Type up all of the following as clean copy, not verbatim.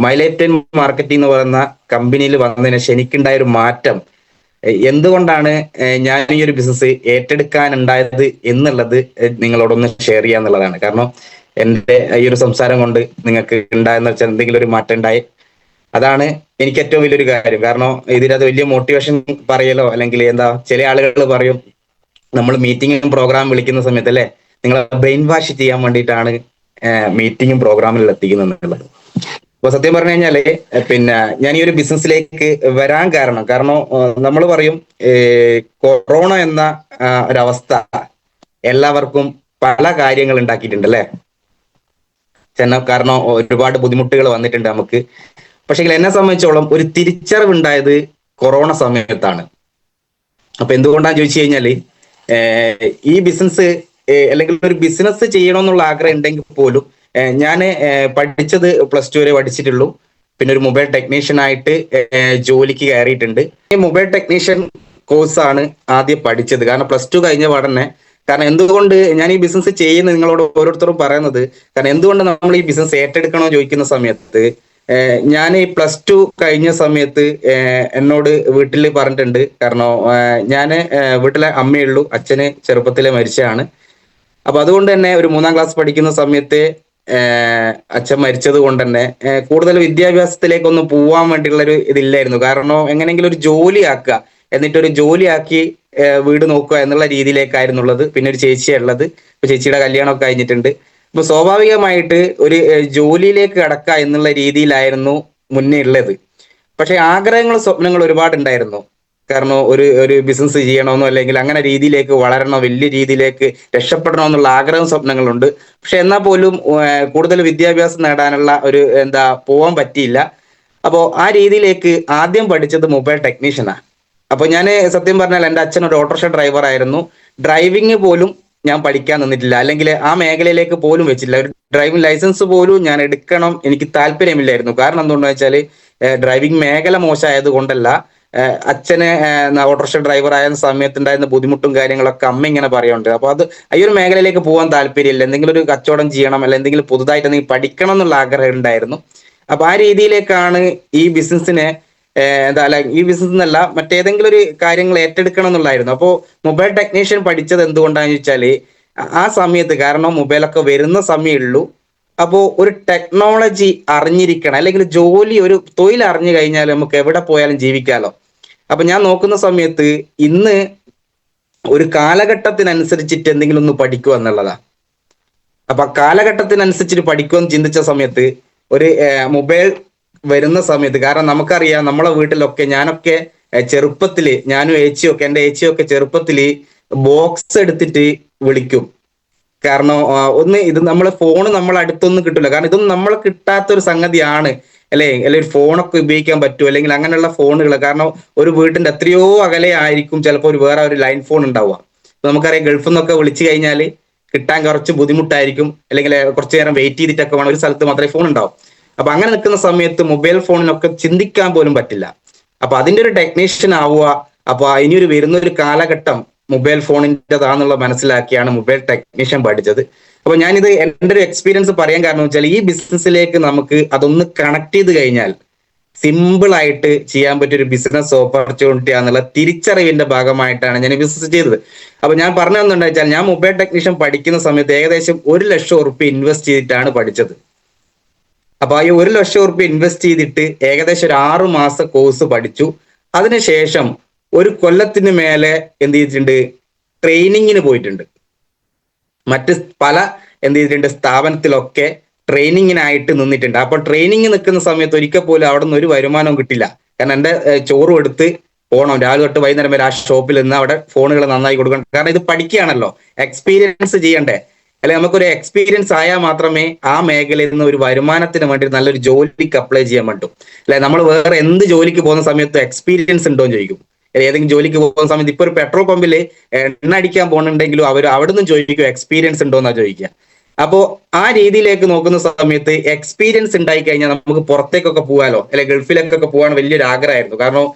My life time marketing എന്ന് പറയുന്ന കമ്പനിയിൽ വന്നതിന് ശേഷം എനിക്കുണ്ടായ ഒരു മാറ്റം, എന്തുകൊണ്ടാണ് ഞാൻ ഈ ഒരു ബിസിനസ് ഏറ്റെടുക്കാനുണ്ടായത് എന്നുള്ളത് നിങ്ങളോടൊന്ന് ഷെയർ ചെയ്യാന്നുള്ളതാണ്. കാരണം എന്റെ ഈ ഒരു സംസാരം കൊണ്ട് നിങ്ങൾക്ക് ഉണ്ടായെന്ന് വെച്ചാൽ എന്തെങ്കിലും ഒരു മാറ്റം ഉണ്ടായി, അതാണ് എനിക്ക് ഏറ്റവും വലിയൊരു കാര്യം. കാരണം ഇതിനകത്ത് വലിയ മോട്ടിവേഷൻ പറയലോ അല്ലെങ്കിൽ എന്താ, ചില ആളുകൾ പറയും നമ്മൾ മീറ്റിംഗും പ്രോഗ്രാം വിളിക്കുന്ന സമയത്ത് അല്ലെ, നിങ്ങളെ ബ്രെയിൻ വാഷ് ചെയ്യാൻ വേണ്ടിയിട്ടാണ് മീറ്റിംഗും പ്രോഗ്രാമിൽ എത്തിക്കുന്നത് എന്നുള്ളത്. അപ്പൊ സത്യം പറഞ്ഞു കഴിഞ്ഞാല് പിന്നെ ഞാൻ ഈ ഒരു ബിസിനസ്സിലേക്ക് വരാൻ കാരണം നമ്മൾ പറയും കൊറോണ എന്ന ഒരവസ്ഥ എല്ലാവർക്കും പല കാര്യങ്ങൾ ഉണ്ടാക്കിയിട്ടുണ്ട് അല്ലെ. കാരണം ഒരുപാട് ബുദ്ധിമുട്ടുകൾ വന്നിട്ടുണ്ട് നമുക്ക്. പക്ഷെ എന്നെ സംബന്ധിച്ചോളം ഒരു തിരിച്ചറിവുണ്ടായത് കൊറോണ സമയത്താണ്. അപ്പൊ എന്തുകൊണ്ടാന്ന് ചോദിച്ചു കഴിഞ്ഞാല് ഈ ബിസിനസ് അല്ലെങ്കിൽ ഒരു ബിസിനസ് ചെയ്യണമെന്നുള്ള ആഗ്രഹം ഉണ്ടെങ്കിൽ പോലും ഞാൻ പഠിച്ചത് +2 വരെ പഠിച്ചിട്ടുള്ളൂ. പിന്നെ ഒരു മൊബൈൽ ടെക്നീഷ്യൻ ആയിട്ട് ജോലിക്ക് കയറിയിട്ടുണ്ട്. ഈ മൊബൈൽ ടെക്നീഷ്യൻ കോഴ്സാണ് ആദ്യം പഠിച്ചത്. കാരണം +2 കഴിഞ്ഞ പാടന്നെ, കാരണം എന്തുകൊണ്ട് ഞാൻ ഈ ബിസിനസ് ചെയ്യുന്ന നിങ്ങളോട് ഓരോരുത്തരും പറയുന്നത്, കാരണം എന്തുകൊണ്ട് നമ്മൾ ഈ ബിസിനസ് ഏറ്റെടുക്കണോ ചോദിക്കുന്ന സമയത്ത് ഞാൻ ഈ +2 കഴിഞ്ഞ സമയത്ത് എന്നോട് വീട്ടിൽ പറഞ്ഞിട്ടുണ്ട്. കാരണം ഞാൻ വീട്ടിലെ അമ്മയുള്ളൂ, അച്ഛന് ചെറുപ്പത്തിലെ മരിച്ചതാണ്. അപ്പൊ അതുകൊണ്ട് തന്നെ ഒരു 3-ാം ക്ലാസ് പഠിക്കുന്ന സമയത്ത് അച്ഛൻ മരിച്ചത് കൊണ്ട് തന്നെ കൂടുതൽ വിദ്യാഭ്യാസത്തിലേക്കൊന്നും പോവാൻ വേണ്ടിയുള്ള ഒരു ഇതില്ലായിരുന്നു. കാരണം എങ്ങനെയെങ്കിലും ഒരു ജോലി ആക്കുക, എന്നിട്ടൊരു ജോലിയാക്കി വീട് നോക്കുക എന്നുള്ള രീതിയിലേക്കായിരുന്നുള്ളത്. പിന്നെ ഒരു ചേച്ചിയാണ് ഉള്ളത്. ഇപ്പൊ ചേച്ചിയുടെ കല്യാണമൊക്കെ കഴിഞ്ഞിട്ടുണ്ട്. അപ്പൊ സ്വാഭാവികമായിട്ട് ഒരു ജോലിയിലേക്ക് കടക്കുക എന്നുള്ള രീതിയിലായിരുന്നു മുന്നേ ഉള്ളത്. പക്ഷെ ആഗ്രഹങ്ങളും സ്വപ്നങ്ങളും ഒരുപാടുണ്ടായിരുന്നു. കാരണം ഒരു ബിസിനസ് ചെയ്യണമെന്നോ അല്ലെങ്കിൽ അങ്ങനെ രീതിയിലേക്ക് വളരണോ, വലിയ രീതിയിലേക്ക് രക്ഷപ്പെടണോ എന്നുള്ള ആഗ്രഹവും സ്വപ്നങ്ങളുണ്ട്. പക്ഷെ എന്നാൽ പോലും കൂടുതൽ വിദ്യാഭ്യാസം നേടാനുള്ള ഒരു പോവാൻ പറ്റിയില്ല. അപ്പോൾ ആ രീതിയിലേക്ക് ആദ്യം പഠിച്ചത് മൊബൈൽ ടെക്നീഷ്യനാണ്. അപ്പൊ ഞാൻ സത്യം പറഞ്ഞാൽ എൻ്റെ അച്ഛൻ ഒരു ഓട്ടോറിക്ഷ ഡ്രൈവർ ആയിരുന്നു. ഡ്രൈവിംഗ് പോലും ഞാൻ പഠിക്കാൻ നിന്നിട്ടില്ല, അല്ലെങ്കിൽ ആ മേഖലയിലേക്ക് പോലും വെച്ചില്ല. ഒരു ഡ്രൈവിംഗ് ലൈസൻസ് പോലും ഞാൻ എടുക്കണം എനിക്ക് താല്പര്യമില്ലായിരുന്നു. കാരണം എന്തുകൊണ്ടെന്ന് വെച്ചാൽ ഡ്രൈവിംഗ് മേഖല മോശമായത് കൊണ്ടല്ല, അച്ഛന് ഓട്ടോറിക്ഷ ഡ്രൈവർ ആയ സമയത്ത് ഉണ്ടായിരുന്ന ബുദ്ധിമുട്ടും കാര്യങ്ങളൊക്കെ അമ്മ ഇങ്ങനെ പറയുന്നുണ്ട്. അപ്പൊ അത് ഈ ഒരു മേഖലയിലേക്ക് പോകാൻ താല്പര്യമില്ല, എന്തെങ്കിലും ഒരു കച്ചവടം ചെയ്യണം അല്ലെങ്കിൽ എന്തെങ്കിലും പുതുതായിട്ട് എന്തെങ്കിലും പഠിക്കണം എന്നുള്ള ആഗ്രഹം ഉണ്ടായിരുന്നു. അപ്പൊ ആ രീതിയിലേക്കാണ് ഈ ബിസിനസ്സിനെ ഈ ബിസിനസ് എന്നല്ല, മറ്റേതെങ്കിലും ഒരു കാര്യങ്ങൾ ഏറ്റെടുക്കണം എന്നുള്ളായിരുന്നു. അപ്പോൾ മൊബൈൽ ടെക്നീഷ്യൻ പഠിച്ചത് എന്തുകൊണ്ടാന്ന് വെച്ചാല് ആ സമയത്ത്, കാരണം മൊബൈലൊക്കെ വരുന്ന സമയമുള്ളൂ. അപ്പോൾ ഒരു ടെക്നോളജി അറിഞ്ഞിരിക്കണം, അല്ലെങ്കിൽ ജോലി ഒരു തൊഴിൽ അറിഞ്ഞു കഴിഞ്ഞാൽ നമുക്ക് എവിടെ പോയാലും ജീവിക്കാലോ. അപ്പൊ ഞാൻ നോക്കുന്ന സമയത്ത് ഇന്ന് ഒരു കാലഘട്ടത്തിനനുസരിച്ചിട്ട് എന്തെങ്കിലും ഒന്ന് പഠിക്കുക എന്നുള്ളതാ. അപ്പൊ കാലഘട്ടത്തിനനുസരിച്ചിട്ട് പഠിക്കുമെന്ന് ചിന്തിച്ച സമയത്ത് ഒരു മൊബൈൽ വരുന്ന സമയത്ത്, കാരണം നമുക്കറിയാം നമ്മളെ വീട്ടിലൊക്കെ ഞാനൊക്കെ ചെറുപ്പത്തില്, ഞാനും ഏച്ചിയൊക്കെ, എൻ്റെ ഏച്ചിയൊക്കെ ചെറുപ്പത്തില് ബോക്സ് എടുത്തിട്ട് വിളിക്കും. കാരണം ഒന്ന് ഇത് നമ്മളെ ഫോണ് നമ്മളെ അടുത്തൊന്നും കിട്ടില്ല. കാരണം ഇതൊന്നും നമ്മളെ കിട്ടാത്തൊരു സംഗതിയാണ് അല്ലെ. അല്ലെങ്കിൽ ഒരു ഫോണൊക്കെ ഉപയോഗിക്കാൻ പറ്റുമോ, അല്ലെങ്കിൽ അങ്ങനെയുള്ള ഫോണുകൾ. കാരണം ഒരു വീട്ടിന്റെ എത്രയോ അകലെ ആയിരിക്കും ചിലപ്പോൾ വേറെ ഒരു ലൈൻ ഫോൺ ഉണ്ടാവുക. നമുക്കറിയാം ഗൾഫിൽ നിന്നൊക്കെ വിളിച്ചു കഴിഞ്ഞാൽ കിട്ടാൻ കുറച്ച് ബുദ്ധിമുട്ടായിരിക്കും, അല്ലെങ്കിൽ കുറച്ചു നേരം വെയിറ്റ് ചെയ്തിട്ടൊക്കെ വേണം, ഒരു സ്ഥലത്ത് മാത്രമേ ഫോൺ ഉണ്ടാവും. അപ്പൊ അങ്ങനെ നിൽക്കുന്ന സമയത്ത് മൊബൈൽ ഫോണിനൊക്കെ ചിന്തിക്കാൻ പോലും പറ്റില്ല. അപ്പൊ അതിന്റെ ഒരു ടെക്നീഷ്യൻ ആവുക. അപ്പൊ ഇനിയൊരു വരുന്നൊരു കാലഘട്ടം മൊബൈൽ ഫോണിൻ്റെതാന്നുള്ള മനസ്സിലാക്കിയാണ് മൊബൈൽ ടെക്നീഷ്യൻ പഠിച്ചത്. അപ്പൊ ഞാനിത് എൻ്റെ ഒരു എക്സ്പീരിയൻസ് പറയാൻ കാരണം വെച്ചാൽ ഈ ബിസിനസ്സിലേക്ക് നമുക്ക് അതൊന്ന് കണക്ട് ചെയ്ത് കഴിഞ്ഞാൽ സിമ്പിൾ ആയിട്ട് ചെയ്യാൻ പറ്റിയ ഒരു ബിസിനസ് ഓപ്പർച്യൂണിറ്റി ആണെന്നുള്ള തിരിച്ചറിവിന്റെ ഭാഗമായിട്ടാണ് ഞാൻ ബിസിനസ് ചെയ്തത്. അപ്പൊ ഞാൻ പറഞ്ഞു തന്നുണ്ടെന്ന് വെച്ചാൽ, ഞാൻ മൊബൈൽ ടെക്നീഷ്യൻ പഠിക്കുന്ന സമയത്ത് ഏകദേശം 1 ലക്ഷം ഉറുപ്പിക ഇൻവെസ്റ്റ് ചെയ്തിട്ടാണ് പഠിച്ചത്. അപ്പൊ ഈ 1 ലക്ഷം ഉറുപ്പിക ഇൻവെസ്റ്റ് ചെയ്തിട്ട് ഏകദേശം ഒരു 6 മാസ കോഴ്സ് പഠിച്ചു. അതിനുശേഷം 1 കൊല്ലത്തിന് മേലെ എന്ത് ചെയ്തിട്ടുണ്ട്, ട്രെയിനിങ്ങിന് പോയിട്ടുണ്ട്. മറ്റ് പല സ്ഥാപനത്തിലൊക്കെ ട്രെയിനിങ്ങിനായിട്ട് നിന്നിട്ടുണ്ട്. അപ്പൊ ട്രെയിനിങ് നിൽക്കുന്ന സമയത്ത് ഒരിക്കൽ പോലും അവിടെ നിന്ന് ഒരു വരുമാനവും കിട്ടില്ല. കാരണം എൻ്റെ ചോറും എടുത്ത് പോകണം, രാവിലെ തൊട്ട് വൈകുന്നേരം വരെ ആ ഷോപ്പിൽ നിന്ന് അവിടെ ഫോണുകൾ നന്നായി കൊടുക്കണം. കാരണം ഇത് പഠിക്കുകയാണല്ലോ, എക്സ്പീരിയൻസ് ചെയ്യണ്ടേ. അല്ലെ, നമുക്കൊരു എക്സ്പീരിയൻസ് ആയാൽ മാത്രമേ ആ മേഖലയിൽ നിന്ന് ഒരു വരുമാനത്തിന് വേണ്ടി നല്ലൊരു ജോലിക്ക് അപ്ലൈ ചെയ്യാൻ പറ്റും. അല്ലെ, നമ്മൾ വേറെ എന്ത് ജോലിക്ക് പോകുന്ന സമയത്ത് എക്സ്പീരിയൻസ് ഉണ്ടോ എന്ന് ചോദിക്കും. ഏതെങ്കിലും ജോലിക്ക് പോകുന്ന സമയത്ത് ഇപ്പൊ ഒരു പെട്രോൾ പമ്പിൽ എണ്ണ അടിക്കാൻ പോകുന്നുണ്ടെങ്കിലും അവർ അവിടെ നിന്ന് ചോദിക്കും എക്സ്പീരിയൻസ് ഉണ്ടോ എന്നാ ചോദിക്കുക. അപ്പോ ആ രീതിയിലേക്ക് നോക്കുന്ന സമയത്ത് എക്സ്പീരിയൻസ് ഉണ്ടായി കഴിഞ്ഞാൽ നമുക്ക് പുറത്തേക്കൊക്കെ പോകാലോ, അല്ലെ ഗൾഫിലേക്കൊക്കെ പോകാൻ വലിയൊരു ആഗ്രഹമായിരുന്നു. കാരണം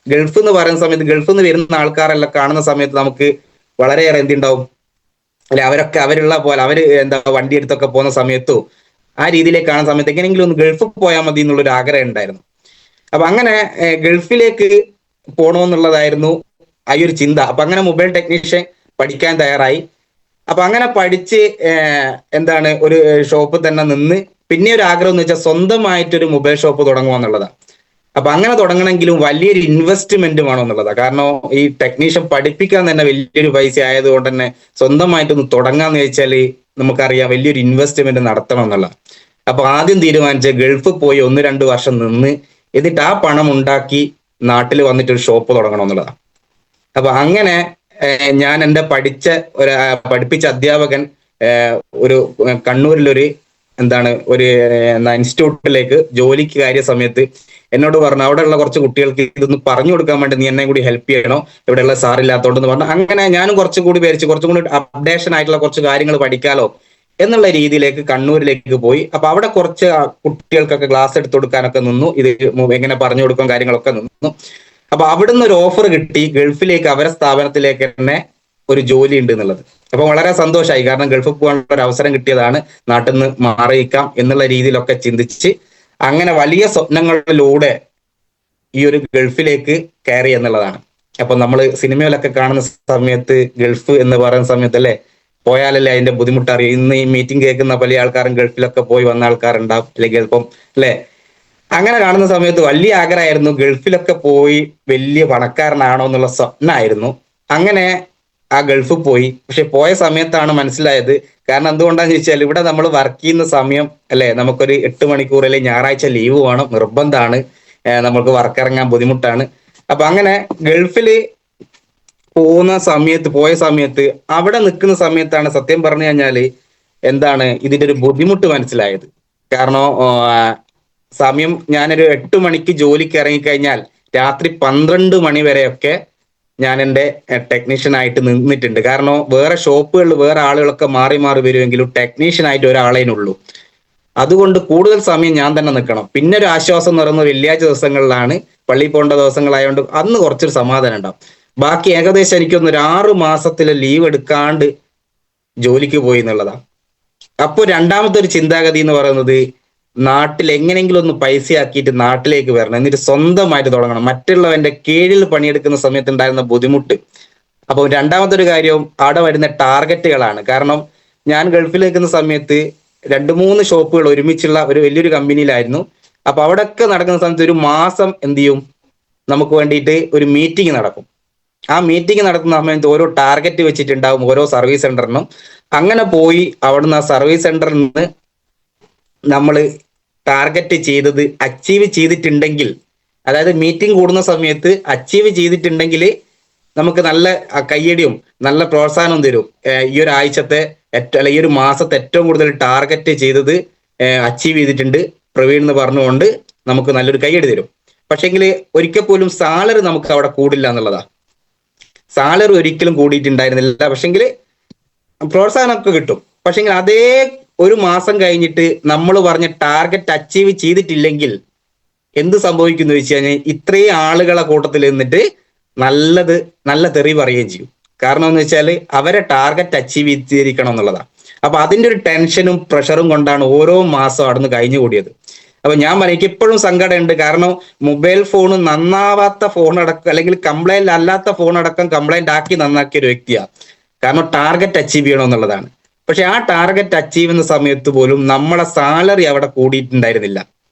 ഗൾഫ് എന്ന് പറയുന്ന സമയത്ത്, ഗൾഫിൽ നിന്ന് വരുന്ന ആൾക്കാരെല്ലാം കാണുന്ന സമയത്ത് നമുക്ക് വളരെയേറെ എന്തുണ്ടാവും, അല്ലെ അവരൊക്കെ അവരുള്ള പോലെ അവര് വണ്ടി എടുത്തൊക്കെ പോകുന്ന സമയത്തോ ആ രീതിയിലേക്ക് കാണുന്ന സമയത്ത് എങ്ങനെയെങ്കിലും ഒന്ന് ഗൾഫിൽ പോയാൽ മതി എന്നുള്ളൊരു ആഗ്രഹം ഉണ്ടായിരുന്നു. അപ്പൊ അങ്ങനെ ഗൾഫിലേക്ക് പോകണമെന്നുള്ളതായിരുന്നു ആ ഒരു ചിന്ത. അപ്പൊ അങ്ങനെ മൊബൈൽ ടെക്നീഷ്യൻ പഠിക്കാൻ തയ്യാറായി. അപ്പൊ അങ്ങനെ പഠിച്ച് എന്താണ് ഒരു ഷോപ്പ് തന്നെ നിന്ന് പിന്നെ ഒരു ആഗ്രഹം എന്ന് വെച്ചാൽ സ്വന്തമായിട്ടൊരു മൊബൈൽ ഷോപ്പ് തുടങ്ങുക എന്നുള്ളതാണ്. അപ്പൊ അങ്ങനെ തുടങ്ങണമെങ്കിലും വലിയൊരു ഇൻവെസ്റ്റ്മെന്റ് വേണം എന്നുള്ളതാണ്. കാരണം ഈ ടെക്നീഷ്യൻ പഠിപ്പിക്കാൻ തന്നെ വലിയൊരു പൈസ ആയതുകൊണ്ട് തന്നെ സ്വന്തമായിട്ടൊന്ന് തുടങ്ങാന്ന് വെച്ചാൽ നമുക്കറിയാം വലിയൊരു ഇൻവെസ്റ്റ്മെന്റ് നടത്തണം എന്നുള്ള. അപ്പൊ ആദ്യം തീരുമാനിച്ച ഗൾഫിൽ പോയി 1-2 വർഷം നിന്ന് എന്നിട്ട് ആ പണം ഉണ്ടാക്കി നാട്ടിൽ വന്നിട്ട് ഒരു ഷോപ്പ് തുടങ്ങണം എന്നുള്ളതാണ്. അപ്പൊ അങ്ങനെ ഞാൻ എൻ്റെ പഠിപ്പിച്ച അധ്യാപകൻ ഒരു കണ്ണൂരിലൊരു ഒരു ഇൻസ്റ്റിറ്റ്യൂട്ടിലേക്ക് ജോലിക്ക് കയറിയ സമയത്ത് എന്നോട് പറഞ്ഞു, അവിടെയുള്ള കുറച്ച് കുട്ടികൾക്ക് ഇതൊന്ന് പറഞ്ഞു കൊടുക്കാൻ വേണ്ടി നീ എന്നെ കൂടി ഹെൽപ്പ് ചെയ്യണോ, ഇവിടെയുള്ള സാറില്ലാത്തോണ്ടെന്ന് പറഞ്ഞു. അങ്ങനെ ഞാനും കുറച്ചും കൂടി അപ്ഡേഷൻ ആയിട്ടുള്ള കുറച്ച് കാര്യങ്ങൾ പഠിക്കാലോ എന്നുള്ള രീതിയിലേക്ക് കണ്ണൂരിലേക്ക് പോയി. അപ്പൊ അവിടെ കുറച്ച് കുട്ടികൾക്കൊക്കെ ക്ലാസ് എടുത്തു കൊടുക്കാനൊക്കെ നിന്നു, ഇത് എങ്ങനെ പറഞ്ഞു കൊടുക്കാൻ കാര്യങ്ങളൊക്കെ നിന്നു. അപ്പൊ അവിടുന്ന് ഒരു ഓഫർ കിട്ടി, ഗൾഫിലേക്ക് അവരെ സ്ഥാപനത്തിലേക്ക് തന്നെ ഒരു ജോലി ഉണ്ട് എന്നുള്ളത്. അപ്പൊ വളരെ സന്തോഷമായി, കാരണം ഗൾഫിൽ പോകാനുള്ള ഒരു അവസരം കിട്ടിയതാണ്, നാട്ടിൽ നിന്ന് മാറിയിക്കാം എന്നുള്ള രീതിയിലൊക്കെ ചിന്തിച്ച് അങ്ങനെ വലിയ സ്വപ്നങ്ങളിലൂടെ ഈ ഒരു ഗൾഫിലേക്ക് കയറി എന്നുള്ളതാണ്. അപ്പൊ നമ്മൾ സിനിമയിലൊക്കെ കാണുന്ന സമയത്ത് ഗൾഫ് എന്ന് പറയുന്ന സമയത്ത് അല്ലേ, പോയാലല്ലേ അതിന്റെ ബുദ്ധിമുട്ട് അറിയാം. ഇന്ന് ഈ മീറ്റിംഗ് കേൾക്കുന്ന പല ആൾക്കാരും ഗൾഫിലൊക്കെ പോയി വന്ന ആൾക്കാരുണ്ടാവും, അല്ലെങ്കിൽ ചിലപ്പം അല്ലെ. അങ്ങനെ കാണുന്ന സമയത്ത് വലിയ ആഗ്രഹമായിരുന്നു, ഗൾഫിലൊക്കെ പോയി വലിയ പണക്കാരനാണോ എന്നുള്ള സ്വപ്നമായിരുന്നു. അങ്ങനെ ആ ഗൾഫിൽ പോയി. പക്ഷെ പോയ സമയത്താണ് മനസ്സിലായത്, കാരണം എന്തുകൊണ്ടാന്ന് ചോദിച്ചാൽ ഇവിടെ നമ്മൾ വർക്ക് ചെയ്യുന്ന സമയം അല്ലെ, നമുക്കൊരു 8 മണിക്കൂർ അല്ലെങ്കിൽ ഞായറാഴ്ച ലീവ് വേണം, നിർബന്ധമാണ്, നമുക്ക് വർക്ക് ഇറങ്ങാൻ ബുദ്ധിമുട്ടാണ്. അപ്പൊ അങ്ങനെ ഗൾഫില് പോയ സമയത്ത് അവിടെ നിൽക്കുന്ന സമയത്താണ് സത്യം പറഞ്ഞു കഴിഞ്ഞാല് ഇതിന്റെ ഒരു ബുദ്ധിമുട്ട് മനസ്സിലായത്. കാരണം സമയം ഞാനൊരു 8 മണിക്ക് ജോലിക്ക് ഇറങ്ങിക്കഴിഞ്ഞാൽ രാത്രി 12 മണി വരെയൊക്കെ ഞാൻ എൻ്റെ ടെക്നീഷ്യനായിട്ട് നിന്നിട്ടുണ്ട്. കാരണം വേറെ ഷോപ്പുകളിൽ വേറെ ആളുകളൊക്കെ മാറി മാറി വരുമെങ്കിലും ടെക്നീഷ്യനായിട്ട് ഒരാളേനുള്ളൂ. അതുകൊണ്ട് കൂടുതൽ സമയം ഞാൻ തന്നെ നിൽക്കണം. പിന്നെ ഒരു ആശ്വാസം എന്ന് പറയുന്നത് വെള്ളിയാഴ്ച ദിവസങ്ങളിലാണ്, പള്ളിയിൽ പോകേണ്ട ദിവസങ്ങളായതുകൊണ്ട് അന്ന് കുറച്ചൊരു സമാധാനം ഉണ്ടാവും. ബാക്കി ഏകദേശം എനിക്കൊന്ന് 6 മാസത്തിലെ ലീവ് എടുക്കാണ്ട് ജോലിക്ക് പോയി എന്നുള്ളതാണ്. അപ്പോൾ രണ്ടാമത്തെ ഒരു ചിന്താഗതി എന്ന് പറയുന്നത്, നാട്ടിൽ എങ്ങനെയെങ്കിലും ഒന്ന് പൈസ ആക്കിയിട്ട് നാട്ടിലേക്ക് വരണം, എന്നിട്ട് സ്വന്തമായിട്ട് തുടങ്ങണം. മറ്റുള്ളവന്റെ കീഴിൽ പണിയെടുക്കുന്ന സമയത്ത് ഉണ്ടായിരുന്ന ബുദ്ധിമുട്ട്. അപ്പോൾ രണ്ടാമത്തെ ഒരു കാര്യം അവിടെ വരുന്ന ടാർഗറ്റുകളാണ്. കാരണം ഞാൻ ഗൾഫിൽ നിൽക്കുന്ന സമയത്ത് 2-3 ഷോപ്പുകൾ ഒരുമിച്ചുള്ള ഒരു വലിയൊരു കമ്പനിയിലായിരുന്നു. അപ്പൊ അവിടെയൊക്കെ നടക്കുന്ന സമയത്ത് ഒരു മാസം എന്ത് ചെയ്യും, നമുക്ക് വേണ്ടിയിട്ട് ഒരു മീറ്റിംഗ് നടക്കും. ആ മീറ്റിംഗ് നടത്തുന്ന സമയത്ത് ഓരോ ടാർഗറ്റ് വെച്ചിട്ടുണ്ടാവും ഓരോ സർവീസ് സെന്ററിനും. അങ്ങനെ പോയി അവിടുന്ന് ആ സർവീസ് സെന്ററിൽ നിന്ന് നമ്മൾ ടാർഗറ്റ് ചെയ്തത് അച്ചീവ് ചെയ്തിട്ടുണ്ടെങ്കിൽ, അതായത് മീറ്റിംഗ് കൂടുന്ന സമയത്ത് അച്ചീവ് ചെയ്തിട്ടുണ്ടെങ്കിൽ നമുക്ക് നല്ല കയ്യടിയും നല്ല പ്രോത്സാഹനവും തരും. ഈ ഒരു ആഴ്ചത്തെ ഈ ഒരു മാസത്തെ ഏറ്റവും കൂടുതൽ ടാർഗറ്റ് ചെയ്തത് അച്ചീവ് ചെയ്തിട്ടുണ്ട് പ്രവീൺ എന്ന് പറഞ്ഞുകൊണ്ട് നമുക്ക് നല്ലൊരു കയ്യടി തരും. പക്ഷെങ്കിൽ ഒരിക്കൽ പോലും സാലറി നമുക്ക് അവിടെ കൂടില്ല എന്നുള്ളതാ. സാലറി ഒരിക്കലും കൂടിയിട്ടുണ്ടായിരുന്നില്ല, പക്ഷെങ്കിൽ പ്രോത്സാഹനമൊക്കെ കിട്ടും. പക്ഷെങ്കിൽ അതേ ഒരു മാസം കഴിഞ്ഞിട്ട് നമ്മൾ പറഞ്ഞ ടാർഗറ്റ് അച്ചീവ് ചെയ്തിട്ടില്ലെങ്കിൽ എന്ത് സംഭവിക്കുന്നു വെച്ച് കഴിഞ്ഞാൽ ഇത്രയും ആളുകളെ കൂട്ടത്തിൽ നിന്നിട്ട് നല്ല തെറി പറയുകയും ചെയ്യും. കാരണം എന്ന് വെച്ചാൽ അവരെ ടാർഗറ്റ് അച്ചീവ് ചെയ്തിരിക്കണം എന്നുള്ളതാണ്. അപ്പൊ അതിന്റെ ഒരു ടെൻഷനും പ്രഷറും കൊണ്ടാണ് ഓരോ മാസം അവിടുന്ന് കഴിഞ്ഞു കൂടിയത്. അപ്പൊ ഞാൻ പറയും, എനിക്ക് ഇപ്പോഴും സങ്കടമുണ്ട്. കാരണം മൊബൈൽ ഫോൺ നന്നാവാത്ത ഫോൺ അടക്കം, അല്ലെങ്കിൽ കംപ്ലൈന്റ് അല്ലാത്ത ഫോൺ അടക്കം കംപ്ലൈന്റ് ആക്കി നന്നാക്കിയ ഒരു വ്യക്തിയാണ്. കാരണം ടാർഗറ്റ് അച്ചീവ് ചെയ്യണം എന്നുള്ളതാണ്. പക്ഷെ ആ ടാർഗറ്റ് അച്ചീവ് ചെയ്യുന്ന സമയത്ത് പോലും നമ്മളെ സാലറി അവിടെ കൂടിയിട്ടുണ്ടായിരുന്നില്ല.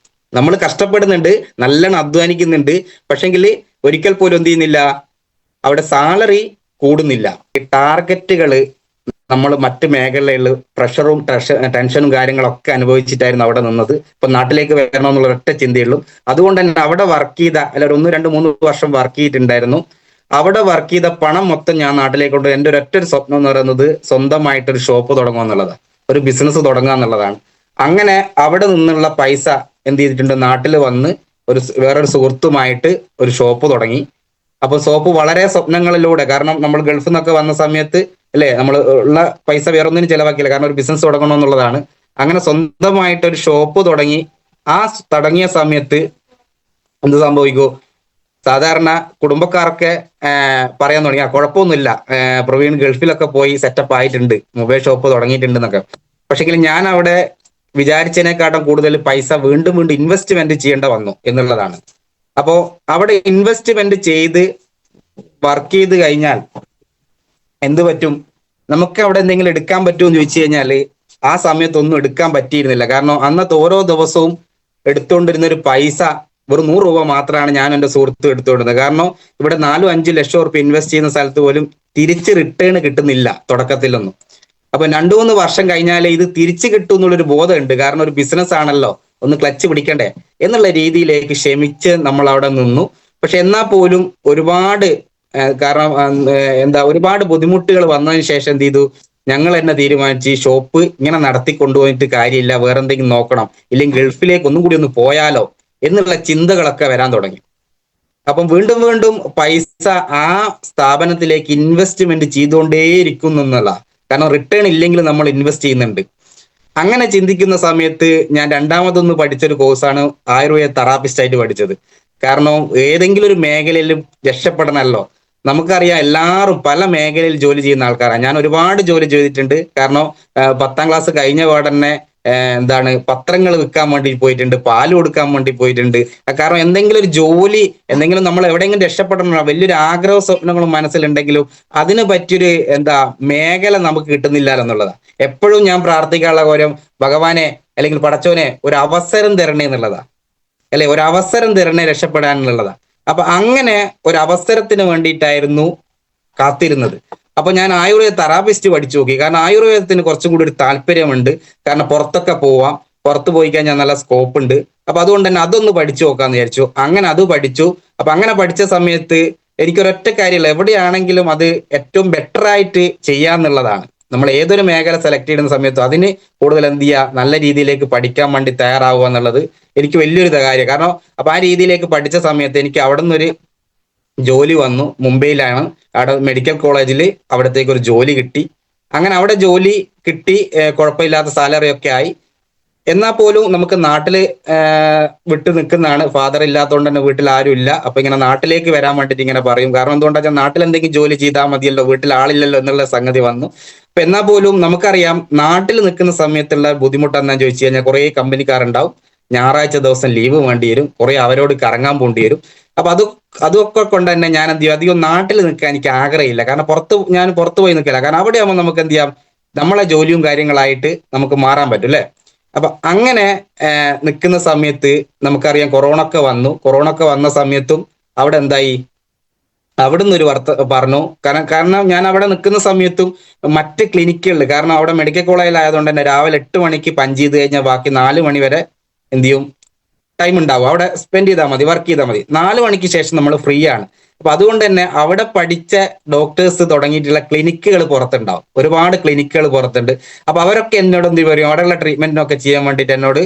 നമ്മൾ കഷ്ടപ്പെടുന്നുണ്ട്, നല്ലോണം അധ്വാനിക്കുന്നുണ്ട്, പക്ഷെങ്കിൽ ഒരിക്കൽ പോലും എന്ത് ചെയ്യുന്നില്ല, അവിടെ സാലറി കൂടുന്നില്ല. ഈ ടാർഗറ്റുകൾ നമ്മൾ മറ്റു മേഖലകളിൽ പ്രഷറും ടെൻഷനും കാര്യങ്ങളൊക്കെ അനുഭവിച്ചിട്ടായിരുന്നു അവിടെ നിന്നത്. ഇപ്പൊ നാട്ടിലേക്ക് വരണമെന്നുള്ള ഒറ്റ ചിന്തയുള്ളൂ. അതുകൊണ്ട് തന്നെ അവിടെ വർക്ക് ചെയ്ത, അല്ല 1-2-3 വർഷം വർക്ക് ചെയ്തിട്ടുണ്ടായിരുന്നു. അവിടെ വർക്ക് ചെയ്ത പണം മൊത്തം ഞാൻ നാട്ടിലേക്ക് കൊണ്ട്, എൻ്റെ ഒരൊറ്റ സ്വപ്നം എന്ന് പറയുന്നത് സ്വന്തമായിട്ടൊരു ഷോപ്പ് തുടങ്ങുക എന്നുള്ളതാണ്, ഒരു ബിസിനസ് തുടങ്ങുക എന്നുള്ളതാണ്. അങ്ങനെ അവിടെ നിന്നുള്ള പൈസ എന്ത് ചെയ്തിട്ടുണ്ട്, നാട്ടിൽ വന്ന് വേറൊരു സുഹൃത്തുമായിട്ട് ഒരു ഷോപ്പ് തുടങ്ങി. അപ്പൊ ഷോപ്പ് വളരെ സ്വപ്നങ്ങളിലൂടെ, കാരണം നമ്മൾ ഗൾഫിൽ നിന്നൊക്കെ വന്ന സമയത്ത് അല്ലെ, നമ്മൾ ഉള്ള പൈസ വേറൊന്നിനും ചെലവാക്കിയില്ല, കാരണം ഒരു ബിസിനസ് തുടങ്ങണമെന്നുള്ളതാണ്. അങ്ങനെ സ്വന്തമായിട്ടൊരു ഷോപ്പ് തുടങ്ങി. ആ തുടങ്ങിയ സമയത്ത് എന്ത് സംഭവിക്കൂ, സാധാരണ കുടുംബക്കാരൊക്കെ പറയാൻ തുടങ്ങി, കുഴപ്പമൊന്നുമില്ല, പ്രവീൺ ഗൾഫിലൊക്കെ പോയി സെറ്റപ്പ് ആയിട്ടുണ്ട്, മൊബൈൽ ഷോപ്പ് തുടങ്ങിയിട്ടുണ്ട് എന്നൊക്കെ. പക്ഷെങ്കിൽ ഞാൻ അവിടെ വിചാരിച്ചതിനെക്കാട്ടും കൂടുതൽ പൈസ വീണ്ടും വീണ്ടും ഇൻവെസ്റ്റ്മെന്റ് ചെയ്യേണ്ട വന്നു എന്നുള്ളതാണ്. അപ്പോ അവിടെ ഇൻവെസ്റ്റ്മെന്റ് ചെയ്ത് വർക്ക് ചെയ്ത് കഴിഞ്ഞാൽ എന്ത് പറ്റും? നമുക്ക് അവിടെ എന്തെങ്കിലും എടുക്കാൻ പറ്റുമെന്ന് ചോദിച്ചു കഴിഞ്ഞാൽ ആ സമയത്തൊന്നും എടുക്കാൻ പറ്റിയിരുന്നില്ല. കാരണം അന്നത്തെ ഓരോ ദിവസവും എടുത്തുകൊണ്ടിരുന്ന ഒരു പൈസ വെറും 100 രൂപ മാത്രമാണ് ഞാൻ എൻ്റെ സുഹൃത്ത് എടുത്തുകൊണ്ടിരുന്നത്. കാരണം ഇവിടെ 4-5 ലക്ഷം റുപ്യ ഇൻവെസ്റ്റ് ചെയ്യുന്ന സ്ഥലത്ത് പോലും തിരിച്ച് റിട്ടേൺ കിട്ടുന്നില്ല തുടക്കത്തിലൊന്നും. അപ്പൊ 2-3 വർഷം കഴിഞ്ഞാലേ ഇത് തിരിച്ചു കിട്ടും എന്നുള്ളൊരു ബോധമുണ്ട്. കാരണം ഒരു ബിസിനസ് ആണല്ലോ, ഒന്ന് ക്ലച്ച് പിടിക്കണ്ടേ എന്നുള്ള രീതിയിലേക്ക് ക്ഷമിച്ച് നമ്മൾ അവിടെ നിന്നു. പക്ഷെ എന്നാൽ പോലും ഒരുപാട് കാരണം ഒരുപാട് ബുദ്ധിമുട്ടുകൾ വന്നതിന് ശേഷം എന്ത് ചെയ്തു, ഞങ്ങൾ തന്നെ തീരുമാനിച്ച് ഈ ഷോപ്പ് ഇങ്ങനെ നടത്തി കൊണ്ടുപോയിട്ട് കാര്യമില്ല, വേറെ എന്തെങ്കിലും നോക്കണം, ഇല്ലെങ്കിൽ ഗൾഫിലേക്ക് ഒന്നും കൂടി ഒന്ന് പോയാലോ എന്നുള്ള ചിന്തകളൊക്കെ വരാൻ തുടങ്ങി. അപ്പം വീണ്ടും വീണ്ടും പൈസ ആ സ്ഥാപനത്തിലേക്ക് ഇൻവെസ്റ്റ്മെന്റ് ചെയ്തുകൊണ്ടേയിരിക്കുന്നു എന്നുള്ള, കാരണം റിട്ടേൺ ഇല്ലെങ്കിൽ നമ്മൾ ഇൻവെസ്റ്റ് ചെയ്യുന്നുണ്ട്. അങ്ങനെ ചിന്തിക്കുന്ന സമയത്ത് ഞാൻ രണ്ടാമതൊന്ന് പഠിച്ചൊരു കോഴ്സാണ് ആയുർവേദ തെറാപ്പിസ്റ്റ് ആയിട്ട് പഠിച്ചത്. കാരണം ഏതെങ്കിലും ഒരു മേഖലയിലും രക്ഷപ്പെടണമല്ലോ. നമുക്കറിയാം എല്ലാവരും പല മേഖലയിൽ ജോലി ചെയ്യുന്ന ആൾക്കാരാണ്. ഞാൻ ഒരുപാട് ജോലി ചെയ്തിട്ടുണ്ട്. കാരണം 10ാം ക്ലാസ് കഴിഞ്ഞ പാടന്നെ പത്രങ്ങൾ വിൽക്കാൻ വേണ്ടി പോയിട്ടുണ്ട്, പാല് കൊടുക്കാൻ വേണ്ടി പോയിട്ടുണ്ട്. കാരണം എന്തെങ്കിലും ഒരു ജോലി, എന്തെങ്കിലും നമ്മൾ എവിടെയെങ്കിലും രക്ഷപ്പെടണം, വലിയൊരു ആഗ്രഹ സ്വപ്നങ്ങളും മനസ്സിലുണ്ടെങ്കിലും അതിന് പറ്റിയൊരു മേഖല നമുക്ക് കിട്ടുന്നില്ല എന്നുള്ളതാണ്. എപ്പോഴും ഞാൻ പ്രാർത്ഥിക്കാനുള്ള കാര്യം ഭഗവാനെ അല്ലെങ്കിൽ പടച്ചോനെ ഒരു അവസരം തരണേ എന്നുള്ളതാ, അല്ലെ, ഒരു അവസരം തരണേ രക്ഷപ്പെടാനുള്ളതാ. അപ്പൊ അങ്ങനെ ഒരു അവസരത്തിന് വേണ്ടിയിട്ടായിരുന്നു കാത്തിരുന്നത്. അപ്പൊ ഞാൻ ആയുർവേദ തെറാപ്പിസ്റ്റ് പഠിച്ചു നോക്കി. കാരണം ആയുർവേദത്തിന് കുറച്ചും കൂടി ഒരു താല്പര്യമുണ്ട്. കാരണം പുറത്തൊക്കെ പോവാം, പുറത്ത് പോയി കഴിഞ്ഞാൽ നല്ല സ്കോപ്പ് ഉണ്ട്. അപ്പൊ അതുകൊണ്ട് തന്നെ അതൊന്ന് പഠിച്ചു നോക്കാന്ന് വിചാരിച്ചു. അങ്ങനെ അത് പഠിച്ചു. അപ്പൊ അങ്ങനെ പഠിച്ച സമയത്ത് എനിക്കൊരൊറ്റ കാര്യമില്ല, എവിടെയാണെങ്കിലും അത് ഏറ്റവും ബെറ്റർ ആയിട്ട് ചെയ്യാന്നുള്ളതാണ്. നമ്മൾ ഏതൊരു മേഖല സെലക്ട് ചെയ്യുന്ന സമയത്തും അതിന് കൂടുതൽ എന്ത് ചെയ്യുക, നല്ല രീതിയിലേക്ക് പഠിക്കാൻ വേണ്ടി തയ്യാറാവുക എന്നുള്ളത് എനിക്ക് വലിയൊരു കാര്യം. കാരണം അപ്പൊ ആ രീതിയിലേക്ക് പഠിച്ച സമയത്ത് എനിക്ക് അവിടെ നിന്നൊരു ജോലി വന്നു. മുംബൈയിലാണ്, അവിടെ മെഡിക്കൽ കോളേജിൽ അവിടത്തേക്ക് ഒരു ജോലി കിട്ടി. അങ്ങനെ അവിടെ ജോലി കിട്ടി, കുഴപ്പമില്ലാത്ത സാലറി ഒക്കെ ആയി. എന്നാൽ പോലും നമുക്ക് നാട്ടില് വിട്ടു നിൽക്കുന്നതാണ്. ഫാദർ ഇല്ലാത്തതുകൊണ്ട് തന്നെ വീട്ടിൽ ആരും ഇല്ല. അപ്പൊ ഇങ്ങനെ നാട്ടിലേക്ക് വരാൻ വേണ്ടിയിട്ട് ഇങ്ങനെ പറയും. കാരണം എന്തുകൊണ്ടാ വെച്ചാൽ നാട്ടിൽ എന്തെങ്കിലും ജോലി ചെയ്താൽ മതിയല്ലോ, വീട്ടിൽ ആളില്ലല്ലോ എന്നുള്ള സംഗതി വന്നു. അപ്പൊ എന്നാൽ പോലും നമുക്കറിയാം നാട്ടിൽ നിൽക്കുന്ന സമയത്തുള്ള ബുദ്ധിമുട്ട് എന്താണെന്ന് ചോദിച്ചു കഴിഞ്ഞാൽ കുറെ കമ്പനിക്കാരുണ്ടാവും, ഞായറാഴ്ച ദിവസം ലീവ് വേണ്ടി വരും, കുറെ അവരോട് കറങ്ങാൻ പോണ്ടി വരും. അപ്പൊ അതൊക്കെ കൊണ്ട് തന്നെ ഞാൻ എന്ത് ചെയ്യും, അധികം നാട്ടിൽ നിൽക്കാൻ എനിക്ക് ആഗ്രഹമില്ല. കാരണം ഞാൻ പുറത്ത് പോയി നിൽക്കില്ല. കാരണം അവിടെ ആകുമ്പോൾ നമുക്ക് എന്ത് ചെയ്യാം, നമ്മളെ ജോലിയും കാര്യങ്ങളായിട്ട് നമുക്ക് മാറാൻ പറ്റും അല്ലെ. അപ്പൊ അങ്ങനെ നിൽക്കുന്ന സമയത്ത് നമുക്കറിയാം കൊറോണ ഒക്കെ വന്ന സമയത്തും അവിടെ എന്തായി, അവിടുന്ന് ഒരു പറഞ്ഞു. കാരണം ഞാൻ അവിടെ നിൽക്കുന്ന സമയത്തും മറ്റ് ക്ലിനിക്കുകളിൽ, കാരണം അവിടെ മെഡിക്കൽ കോളേജിലായതുകൊണ്ട് തന്നെ രാവിലെ 8 മണിക്ക് പഞ്ച് ചെയ്ത് കഴിഞ്ഞാൽ ബാക്കി 4 മണി വരെ എന്ത് ചെയ്യും, ടൈം ഉണ്ടാവും, അവിടെ സ്പെൻഡ് ചെയ്താൽ മതി, വർക്ക് ചെയ്താൽ മതി. 4 മണിക്ക് ശേഷം നമ്മൾ ഫ്രീ ആണ്. അപ്പൊ അതുകൊണ്ട് തന്നെ അവിടെ പഠിച്ച ഡോക്ടേഴ്സ് തുടങ്ങിയിട്ടുള്ള ക്ലിനിക്കുകൾ പുറത്തുണ്ടാവും, ഒരുപാട് ക്ലിനിക്കുകൾ പുറത്തുണ്ട്. അപ്പൊ അവരൊക്കെ എന്നോട് എന്ത് പറയും, അവിടെയുള്ള ട്രീറ്റ്മെന്റിനൊക്കെ ചെയ്യാൻ വേണ്ടിയിട്ട് എന്നോട്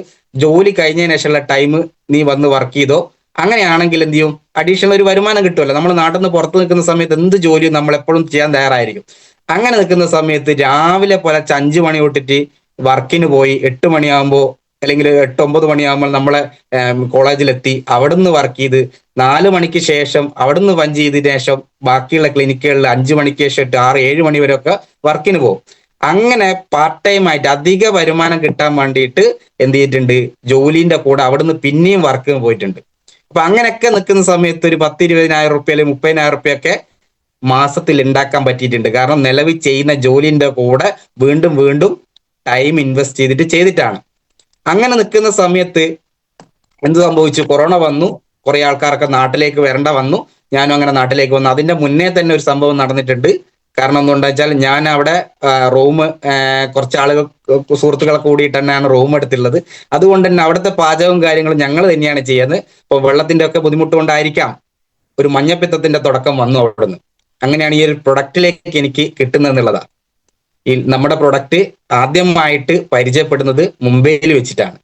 ജോലി കഴിഞ്ഞതിന് ശേഷമുള്ള ടൈം നീ വന്ന് വർക്ക് ചെയ്തോ, അങ്ങനെയാണെങ്കിൽ എന്ത് ചെയ്യും, അഡീഷണൽ ഒരു വരുമാനം കിട്ടുമല്ലോ. നമ്മൾ നാട്ടിൽ നിന്ന് പുറത്ത് നിൽക്കുന്ന സമയത്ത് എന്ത് ജോലിയും നമ്മൾ എപ്പോഴും ചെയ്യാൻ തയ്യാറായിരിക്കും. അങ്ങനെ നിൽക്കുന്ന സമയത്ത് രാവിലെ പുലർച്ചെ 5 മണി തൊട്ടിട്ട് വർക്കിന് പോയി 8 മണിയാകുമ്പോൾ അല്ലെങ്കിൽ 8-9 മണിയാകുമ്പോൾ നമ്മളെ കോളേജിലെത്തി അവിടുന്ന് വർക്ക് ചെയ്ത് 4 മണിക്ക് ശേഷം അവിടുന്ന് പഞ്ച് ചെയ്തതിനു ശേഷം ബാക്കിയുള്ള ക്ലിനിക്കുകളിൽ 5 മണിക്ക് ശേഷം 6-7 മണി വരെ ഒക്കെ വർക്കിന് പോകും. അങ്ങനെ പാർട്ട് ടൈം ആയിട്ട് അധിക വരുമാനം കിട്ടാൻ വേണ്ടിയിട്ട് എന്ത് ചെയ്തിട്ടുണ്ട്, ജോലിന്റെ കൂടെ അവിടുന്ന് പിന്നെയും വർക്കിന് പോയിട്ടുണ്ട്. അപ്പൊ അങ്ങനെയൊക്കെ നിൽക്കുന്ന സമയത്ത് ഒരു 10-20,000 റുപ്യ അല്ലെങ്കിൽ 30,000 റുപ്യ ഒക്കെ മാസത്തിൽ ഉണ്ടാക്കാൻ പറ്റിയിട്ടുണ്ട്. കാരണം നിലവിൽ ചെയ്യുന്ന ജോലിന്റെ കൂടെ വീണ്ടും വീണ്ടും ടൈം ഇൻവെസ്റ്റ് ചെയ്തിട്ടാണ്. അങ്ങനെ നിൽക്കുന്ന സമയത്ത് എന്ത് സംഭവിച്ചു, കൊറോണ വന്നു, കുറെ ആൾക്കാരൊക്കെ നാട്ടിലേക്ക് വരേണ്ട വന്നു. ഞാനും അങ്ങനെ നാട്ടിലേക്ക് വന്നു. അതിന്റെ മുന്നേ തന്നെ ഒരു സംഭവം നടന്നിട്ടുണ്ട്. കാരണം എന്തുകൊണ്ടാ വെച്ചാൽ ഞാൻ അവിടെ റൂം കുറച്ച് ആളുകൾ സുഹൃത്തുക്കളെ കൂടിയിട്ട് തന്നെയാണ് റൂം എടുത്തുള്ളത്. അതുകൊണ്ട് തന്നെ അവിടുത്തെ പാചകവും കാര്യങ്ങളും ഞങ്ങൾ തന്നെയാണ് ചെയ്യുന്നത്. ഇപ്പൊ വെള്ളത്തിന്റെ ഒക്കെ ബുദ്ധിമുട്ട് കൊണ്ടായിരിക്കാം ഒരു മഞ്ഞപ്പിത്തത്തിന്റെ തുടക്കം വന്നു അവിടുന്ന്. അങ്ങനെയാണ് ഈ ഒരു പ്രൊഡക്റ്റിലേക്ക് എനിക്ക് കിട്ടുന്നത് എന്നുള്ളതാണ്. ഈ നമ്മുടെ പ്രൊഡക്റ്റ് ആദ്യമായിട്ട് പരിചയപ്പെടുന്നത് മുംബൈയിൽ വെച്ചിട്ടാണ്.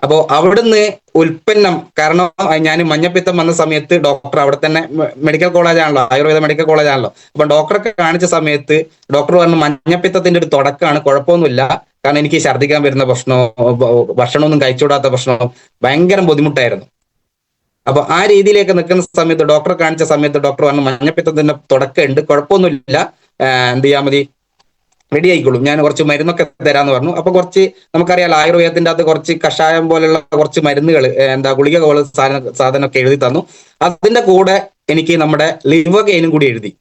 അപ്പോൾ അവിടുന്ന് ഉൽപ്പന്നം, കാരണം ഞാൻ മഞ്ഞപ്പിത്തം വന്ന സമയത്ത് ഡോക്ടർ അവിടെ തന്നെ മെഡിക്കൽ കോളേജാണല്ലോ, ആയുർവേദ മെഡിക്കൽ കോളേജാണല്ലോ. അപ്പൊ ഡോക്ടറൊക്കെ കാണിച്ച സമയത്ത് ഡോക്ടർ പറഞ്ഞു മഞ്ഞപ്പിത്തത്തിന്റെ ഒരു തുടക്കമാണ്, കുഴപ്പമൊന്നുമില്ല. കാരണം എനിക്ക് ഛർദ്ദിക്കാൻ വരുന്ന പ്രശ്നവും ഭക്ഷണമൊന്നും കഴിച്ചുകൂടാത്ത പ്രശ്നവും ഭയങ്കര ബുദ്ധിമുട്ടായിരുന്നു. അപ്പൊ ആ രീതിയിലേക്ക് നിൽക്കുന്ന സമയത്ത് ഡോക്ടറെ കാണിച്ച സമയത്ത് ഡോക്ടർ പറഞ്ഞു മഞ്ഞപ്പിത്തത്തിന്റെ തുടക്കമുണ്ട്, കുഴപ്പമൊന്നുമില്ല, എന്ത് ചെയ്യാൻ മതി, റെഡി ആയിക്കോളും, ഞാൻ കുറച്ച് മരുന്നൊക്കെ തരാന്ന് പറഞ്ഞു. അപ്പൊ കുറച്ച് നമുക്കറിയാലോ ആയുർവേദത്തിന്റെ അകത്ത് കുറച്ച് കഷായം പോലെയുള്ള കുറച്ച് മരുന്നുകൾ, എന്താ ഗുളിക പോലെ സാധനമൊക്കെ എഴുതി തന്നു. അതിന്റെ കൂടെ എനിക്ക് നമ്മുടെ ലിവഗെയിനും കൂടി എഴുതി.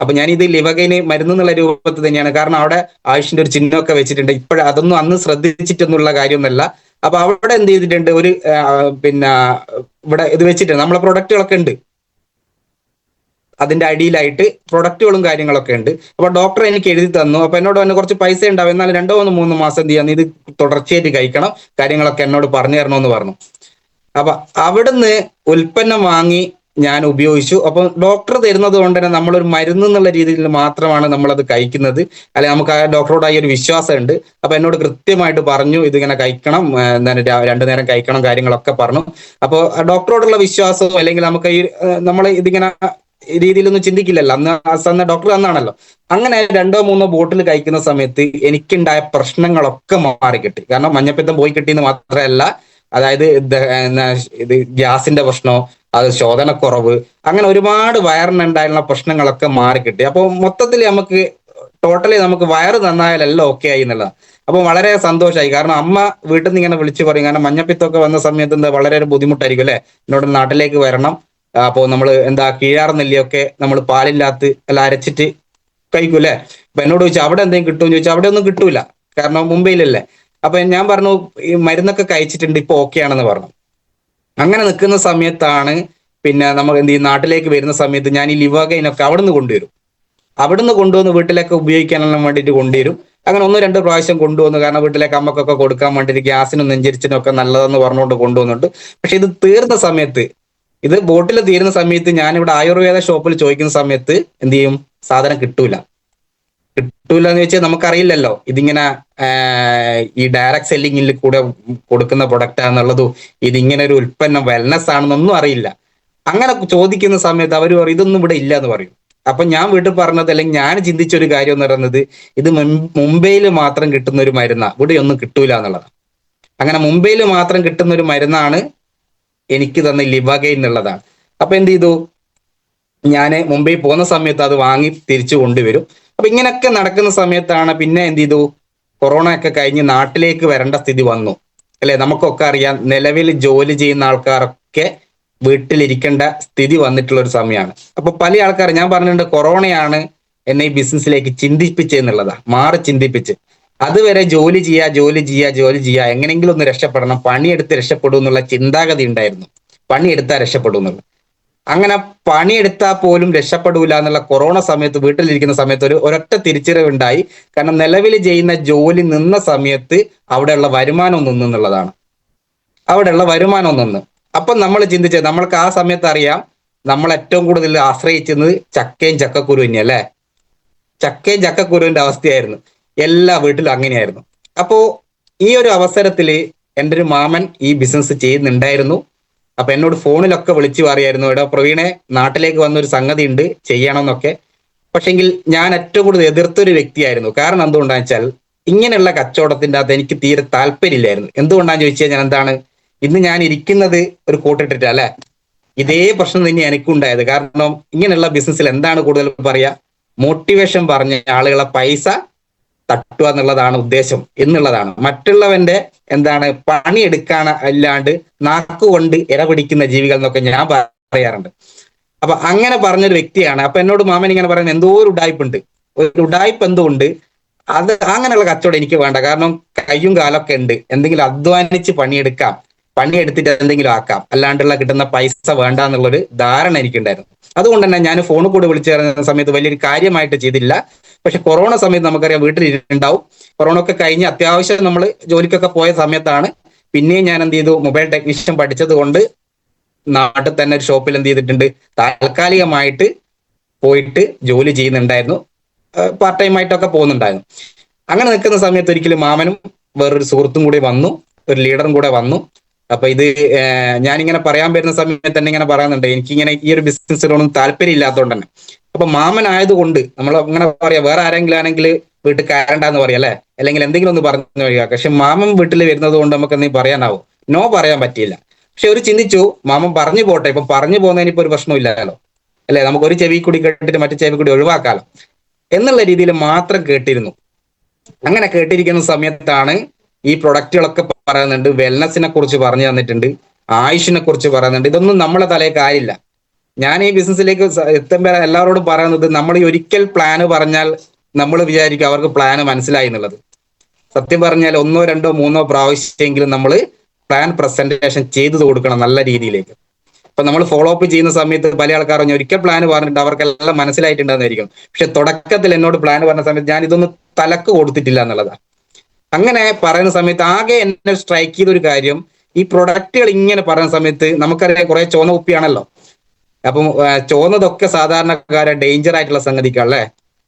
അപ്പൊ ഞാൻ ഇത് ലിവഗൈന് മരുന്ന് എന്നുള്ള രൂപത്തിൽ തന്നെയാണ്, കാരണം അവിടെ ആയുഷിന്റെ ഒരു ചിഹ്നമൊക്കെ വെച്ചിട്ടുണ്ട്. അതൊന്നും അന്ന് ശ്രദ്ധിച്ചിട്ടൊന്നുള്ള കാര്യമൊന്നുമല്ല. അപ്പൊ അവിടെ എന്ത് ചെയ്തിട്ടുണ്ട്, ഒരു പിന്നെ ഇവിടെ ഇത് വെച്ചിട്ടുണ്ട്, നമ്മളെ പ്രൊഡക്റ്റുകളൊക്കെ ഉണ്ട്, അതിന്റെ അടിയിലായിട്ട് പ്രൊഡക്റ്റുകളും കാര്യങ്ങളൊക്കെ ഉണ്ട്. അപ്പൊ ഡോക്ടർ എനിക്ക് എഴുതി തന്നു. അപ്പൊ എന്നോട് തന്നെ കുറച്ച് പൈസ ഉണ്ടാവും, എന്നാൽ 2-3 മാസം എന്ത് ചെയ്യാന്ന് ഇത് തുടർച്ചയായിട്ട് കഴിക്കണം, കാര്യങ്ങളൊക്കെ എന്നോട് പറഞ്ഞു തരണമെന്ന് പറഞ്ഞു. അപ്പൊ അവിടുന്ന് ഉൽപ്പന്നം വാങ്ങി ഞാൻ ഉപയോഗിച്ചു. അപ്പൊ ഡോക്ടർ തരുന്നത് കൊണ്ട് തന്നെ നമ്മളൊരു മരുന്ന് എന്നുള്ള രീതിയിൽ മാത്രമാണ് നമ്മളത് കഴിക്കുന്നത്, അല്ലെ നമുക്ക് ആ ഡോക്ടറോട് ഒരു വിശ്വാസം ഉണ്ട്. അപ്പൊ എന്നോട് കൃത്യമായിട്ട് പറഞ്ഞു ഇതിങ്ങനെ കഴിക്കണം, എന്താണ് 2 നേരം കഴിക്കണം, കാര്യങ്ങളൊക്കെ പറഞ്ഞു. അപ്പോൾ ഡോക്ടറോടുള്ള വിശ്വാസവും അല്ലെങ്കിൽ നമുക്ക് ഈ നമ്മൾ ഇതിങ്ങനെ രീതിയിലൊന്നും ചിന്തിക്കില്ലല്ലോ, അന്ന് ഡോക്ടർ അന്നാണല്ലോ. അങ്ങനെ 2-3 ബോട്ടിൽ കഴിക്കുന്ന സമയത്ത് എനിക്കുണ്ടായ പ്രശ്നങ്ങളൊക്കെ മാറിക്കിട്ടി. കാരണം മഞ്ഞപ്പിത്തം പോയി കിട്ടിയെന്ന് മാത്രമല്ല, അതായത് ഇത് ഗ്യാസിന്റെ പ്രശ്നമോ, അത് ശോധനക്കുറവ്, അങ്ങനെ ഒരുപാട് വയറിനുണ്ടായിരുന്ന പ്രശ്നങ്ങളൊക്കെ മാറിക്കിട്ടി. അപ്പൊ മൊത്തത്തിൽ നമുക്ക് ടോട്ടലി നമുക്ക് വയറ് നന്നായാലെല്ലാം ഓക്കെ ആയി എന്നുള്ളതാണ്. അപ്പൊ വളരെ സന്തോഷമായി. കാരണം അമ്മ വീട്ടിൽ നിന്ന് ഇങ്ങനെ വിളിച്ചു പറയും, കാരണം മഞ്ഞപ്പിത്തമൊക്കെ വന്ന സമയത്ത് എന്താ വളരെ ഒരു ബുദ്ധിമുട്ടായിരിക്കും അല്ലെ, എന്നോട് നാട്ടിലേക്ക് വരണം. അപ്പോൾ നമ്മൾ എന്താ കീഴാർ നെല്ലിയൊക്കെ നമ്മൾ പാലില്ലാത്ത എല്ലാം അരച്ചിട്ട് കഴിക്കും അല്ലെ. അപ്പൊ എന്നോട് ചോദിച്ചു അവിടെ എന്തെങ്കിലും കിട്ടുമെന്ന് ചോദിച്ചാൽ അവിടെ ഒന്നും കിട്ടൂല, കാരണം മുംബൈയിലല്ലേ. അപ്പൊ ഞാൻ പറഞ്ഞു ഈ മരുന്നൊക്കെ കഴിച്ചിട്ടുണ്ട്, ഇപ്പൊ ഓക്കെ ആണെന്ന് പറഞ്ഞു. അങ്ങനെ നിൽക്കുന്ന സമയത്താണ് പിന്നെ നമ്മൾ എന്ത് ചെയ്യും, നാട്ടിലേക്ക് വരുന്ന സമയത്ത് ഞാൻ ഈ ലിവഗൈനൊക്കെ അവിടുന്ന് കൊണ്ടുവരും. അവിടുന്ന് കൊണ്ടുവന്ന് വീട്ടിലേക്ക് ഉപയോഗിക്കാനെല്ലാം വേണ്ടിയിട്ട് കൊണ്ടുവരും. അങ്ങനെ 1-2 പ്രാവശ്യം കൊണ്ടുവന്നു, കാരണം വീട്ടിലേക്ക് അമ്മക്കൊക്കെ കൊടുക്കാൻ വേണ്ടിയിട്ട് ഗ്യാസിനും നെഞ്ചരിച്ചിനും ഒക്കെ നല്ലതെന്ന് പറഞ്ഞുകൊണ്ട് കൊണ്ടുവന്നിട്ട്. പക്ഷെ ഇത് തീർന്ന സമയത്ത്, ഇത് ബോട്ടിൽ തീരുന്ന സമയത്ത് ഞാനിവിടെ ആയുർവേദ ഷോപ്പിൽ ചോദിക്കുന്ന സമയത്ത് എന്ത് ചെയ്യും, സാധനം കിട്ടൂല. കിട്ടൂല എന്ന് വെച്ചാൽ നമുക്കറിയില്ലല്ലോ ഇതിങ്ങനെ ഈ ഡയറക്ട് സെല്ലിങ്ങിൽ കൂടെ കൊടുക്കുന്ന പ്രൊഡക്റ്റ് ആണെന്നുള്ളതും ഇതിങ്ങനെ ഒരു ഉൽപ്പന്നം വെൽനസ് ആണെന്നൊന്നും അറിയില്ല. അങ്ങനെ ചോദിക്കുന്ന സമയത്ത് അവർ പറയും ഇതൊന്നും ഇവിടെ ഇല്ല എന്ന് പറയും. അപ്പൊ ഞാൻ വീട്ടിൽ പറഞ്ഞത്, അല്ലെങ്കിൽ ഞാൻ ചിന്തിച്ചൊരു കാര്യം എന്ന് പറയുന്നത്, ഇത് മുംബൈയിൽ മാത്രം കിട്ടുന്ന ഒരു മരുന്നാ, ഇവിടെ ഒന്നും കിട്ടൂല എന്നുള്ളതാണ്. അങ്ങനെ മുംബൈയിൽ മാത്രം കിട്ടുന്ന ഒരു മരുന്നാണ് എനിക്ക് തന്ന ലിവഗൈൻ എന്നുള്ളതാണ്. അപ്പൊ എന്ത് ചെയ്തു, ഞാൻ മുംബൈ പോകുന്ന സമയത്ത് അത് വാങ്ങി തിരിച്ചു കൊണ്ടുവരും. അപ്പൊ ഇങ്ങനെയൊക്കെ നടക്കുന്ന സമയത്താണ് പിന്നെ എന്ത് ചെയ്തു, കൊറോണ ഒക്കെ കഴിഞ്ഞ് നാട്ടിലേക്ക് വരേണ്ട സ്ഥിതി വന്നു അല്ലെ. നമുക്കൊക്കെ അറിയാം, നിലവിൽ ജോലി ചെയ്യുന്ന ആൾക്കാരൊക്കെ വീട്ടിലിരിക്കേണ്ട സ്ഥിതി വന്നിട്ടുള്ള ഒരു സമയമാണ്. അപ്പൊ പല ആൾക്കാർ, ഞാൻ പറഞ്ഞിട്ടുണ്ട്, കൊറോണയാണ് എന്നെ ഈ ബിസിനസ്സിലേക്ക് ചിന്തിപ്പിച്ചെന്നുള്ളതാ, മാറി ചിന്തിപ്പിച്ച്. അതുവരെ ജോലി ചെയ്യുക, എങ്ങനെയെങ്കിലും ഒന്ന് രക്ഷപ്പെടണം, പണിയെടുത്ത് രക്ഷപ്പെടും എന്നുള്ള ചിന്താഗതി ഉണ്ടായിരുന്നു. പണിയെടുത്താൽ രക്ഷപ്പെടും എന്നുള്ളത്. അങ്ങനെ പണിയെടുത്താൽ പോലും രക്ഷപ്പെടൂല എന്നുള്ള കൊറോണ സമയത്ത് വീട്ടിലിരിക്കുന്ന സമയത്ത് ഒരൊറ്റ തിരിച്ചറിവുണ്ടായി. കാരണം നിലവിൽ ചെയ്യുന്ന ജോലി നിന്ന സമയത്ത് അവിടെയുള്ള വരുമാനം നിന്നുള്ളതാണ്. അവിടെയുള്ള വരുമാനം നിന്ന്. അപ്പൊ നമ്മൾ ചിന്തിച്ചത്, നമ്മൾക്ക് ആ സമയത്ത് അറിയാം നമ്മൾ ഏറ്റവും കൂടുതൽ ആശ്രയിച്ചിരുന്നത് ചക്കയും ചക്കക്കുരു തന്നെയാ അല്ലെ. ചക്കയും ചക്കക്കുരുവിന്റെ അവസ്ഥയായിരുന്നു, എല്ലാ വീട്ടിലും അങ്ങനെയായിരുന്നു. അപ്പോ ഈ ഒരു അവസരത്തില് എൻ്റെ ഒരു മാമൻ ഈ ബിസിനസ് ചെയ്യുന്നുണ്ടായിരുന്നു. അപ്പൊ എന്നോട് ഫോണിലൊക്കെ വിളിച്ചു പറയായിരുന്നു, എടോ പ്രവീണെ, നാട്ടിലേക്ക് വന്നൊരു സംഗതി ഉണ്ട്, ചെയ്യണമെന്നൊക്കെ. പക്ഷെങ്കിൽ ഞാൻ ഏറ്റവും കൂടുതൽ എതിർത്തൊരു വ്യക്തിയായിരുന്നു. കാരണം എന്തുകൊണ്ടാന്ന് വെച്ചാൽ, ഇങ്ങനെയുള്ള കച്ചവടത്തിന്റെ അകത്ത് എനിക്ക് തീരെ താല്പര്യമില്ലായിരുന്നു. എന്തുകൊണ്ടാന്ന് ചോദിച്ചു കഴിഞ്ഞാൽ, എന്താണ്, ഇന്ന് ഞാൻ ഇരിക്കുന്നത് ഒരു കൂട്ടിട്ടിട്ട് അല്ലെ. ഇതേ പ്രശ്നം തന്നെ എനിക്കുണ്ടായത്. കാരണം ഇങ്ങനെയുള്ള ബിസിനസ്സിൽ എന്താണ് കൂടുതൽ പറയാ, മോട്ടിവേഷൻ പറഞ്ഞ ആളുകളെ പൈസ തട്ടുക എന്നുള്ളതാണ് ഉദ്ദേശം എന്നുള്ളതാണ്. മറ്റുള്ളവന്റെ എന്താണ് പണിയെടുക്കാൻ അല്ലാണ്ട് നാക്കുകൊണ്ട് ഇരപിടിക്കുന്ന ജീവികൾ എന്നൊക്കെ ഞാൻ പറയാറുണ്ട്. അപ്പൊ അങ്ങനെ പറഞ്ഞൊരു വ്യക്തിയാണ്. അപ്പൊ എന്നോട് മാമൻ ഇങ്ങനെ പറയുന്നത്, എന്തോ ഒരു ഉഡായ്പുണ്ട്, ഒരു ഉഡായ്പ് എന്തുകൊണ്ട്, അത് അങ്ങനെയുള്ള കച്ചവടം എനിക്ക് വേണ്ട. കാരണം കയ്യും കാലൊക്കെ ഉണ്ട്, എന്തെങ്കിലും അധ്വാനിച്ച് പണിയെടുക്കാം, പണിയെടുത്തിട്ട് എന്തെങ്കിലും ആക്കാം, അല്ലാണ്ടുള്ള കിട്ടുന്ന പൈസ വേണ്ട എന്നുള്ളൊരു ധാരണ എനിക്കുണ്ടായിരുന്നു. അതുകൊണ്ട് തന്നെ ഞാൻ ഫോണിൽ കൂടെ വിളിച്ചു ചേർന്ന സമയത്ത് വലിയൊരു കാര്യമായിട്ട് ചെയ്തില്ല. പക്ഷെ കൊറോണ സമയത്ത് നമുക്കറിയാം വീട്ടിലിരുണ്ടാവും. കൊറോണ ഒക്കെ കഴിഞ്ഞ് അത്യാവശ്യം നമ്മൾ ജോലിക്കൊക്കെ പോയ സമയത്താണ് പിന്നെയും ഞാൻ എന്ത് ചെയ്തു, മൊബൈൽ ടെക്നീഷ്യൻ പഠിച്ചത് കൊണ്ട് നാട്ടിൽ തന്നെ ഒരു ഷോപ്പിൽ എന്ത് ചെയ്തിട്ടുണ്ട്, താൽക്കാലികമായിട്ട് പോയിട്ട് ജോലി ചെയ്യുന്നുണ്ടായിരുന്നു, പാർട്ട് ടൈം ആയിട്ടൊക്കെ പോകുന്നുണ്ടായിരുന്നു. അങ്ങനെ നിൽക്കുന്ന സമയത്ത് ഒരിക്കലും മാമനും വേറൊരു സുഹൃത്തും കൂടി വന്നു, ഒരു ലീഡറും കൂടെ വന്നു. അപ്പൊ ഇത് ഞാനിങ്ങനെ പറയാൻ വരുന്ന സമയത്ത് തന്നെ ഇങ്ങനെ പറയുന്നുണ്ട്, എനിക്കിങ്ങനെ ഈ ഒരു ബിസിനസ്സിലൊന്നും താല്പര്യം ഇല്ലാത്തതുകൊണ്ട് തന്നെ. അപ്പൊ മാമൻ ആയതുകൊണ്ട് നമ്മൾ അങ്ങനെ പറയാം, വേറെ ആരെങ്കിലും ആണെങ്കിൽ വീട്ടിൽ കയറണ്ടെന്ന് പറയാം അല്ലെ, അല്ലെങ്കിൽ എന്തെങ്കിലും ഒന്ന് പറഞ്ഞു വരിക. പക്ഷെ മാമൻ വീട്ടിൽ വരുന്നത് കൊണ്ട് നമുക്ക് എന്തെങ്കിലും പറയാനാവോ, നോ പറയാൻ പറ്റിയില്ല. പക്ഷെ ഒരു ചിന്തിച്ചു, മാമൻ പറഞ്ഞു പോട്ടെ, ഇപ്പൊ പറഞ്ഞു പോകുന്നതിന് ഇപ്പൊ ഒരു പ്രശ്നമില്ലല്ലോ അല്ലെ, നമുക്ക് ഒരു ചെവി കൂടി കേട്ടിട്ട് മറ്റു ചെവി കൂടി ഒഴിവാക്കാലോ എന്നുള്ള രീതിയിൽ മാത്രം കേട്ടിരുന്നു. അങ്ങനെ കേട്ടിരിക്കുന്ന സമയത്താണ് ഈ പ്രൊഡക്റ്റുകളൊക്കെ പറയുന്നുണ്ട്, വെൽനസിനെ കുറിച്ച് പറഞ്ഞു തന്നിട്ടുണ്ട്, ആയുഷിനെ കുറിച്ച് പറയുന്നുണ്ട്. ഇതൊന്നും നമ്മളെ തലയിൽ കാര്യമില്ല. ഞാൻ ഈ ബിസിനസ്സിലേക്ക് എത്തുമ്പോൾ എല്ലാവരോടും പറയുന്നത്, നമ്മൾ ഈ ഒരിക്കൽ പ്ലാന് പറഞ്ഞാൽ നമ്മൾ വിചാരിക്കും അവർക്ക് പ്ലാന് മനസ്സിലായി എന്നുള്ളത്. സത്യം പറഞ്ഞാൽ 1, 2, 3 പ്രാവശ്യമെങ്കിലും നമ്മൾ പ്ലാൻ പ്രസന്റേഷൻ ചെയ്തു കൊടുക്കണം നല്ല രീതിയിലേക്ക്. അപ്പൊ നമ്മൾ ഫോളോ അപ്പ് ചെയ്യുന്ന സമയത്ത് പല ആൾക്കാർ പറഞ്ഞു ഒരിക്കൽ പ്ലാൻ പറഞ്ഞിട്ട് അവർക്കെല്ലാം മനസ്സിലായിട്ടുണ്ടെന്നായിരിക്കും. പക്ഷെ തുടക്കത്തിൽ എന്നോട് പ്ലാൻ പറഞ്ഞ സമയത്ത് ഞാൻ ഇതൊന്നും തലക്ക് കൊടുത്തിട്ടില്ല എന്നുള്ളതാണ്. അങ്ങനെ പറയുന്ന സമയത്ത് ആകെ എന്നെ സ്ട്രൈക്ക് ചെയ്ത ഒരു കാര്യം, ഈ പ്രൊഡക്റ്റുകൾ ഇങ്ങനെ പറയുന്ന സമയത്ത് നമുക്കറിയാം കുറെ ചുവന്ന കുപ്പിയാണല്ലോ. അപ്പം ചുവന്നതൊക്കെ സാധാരണക്കാരെ ഡേഞ്ചർ ആയിട്ടുള്ള സംഗതിക്കല്ലേ,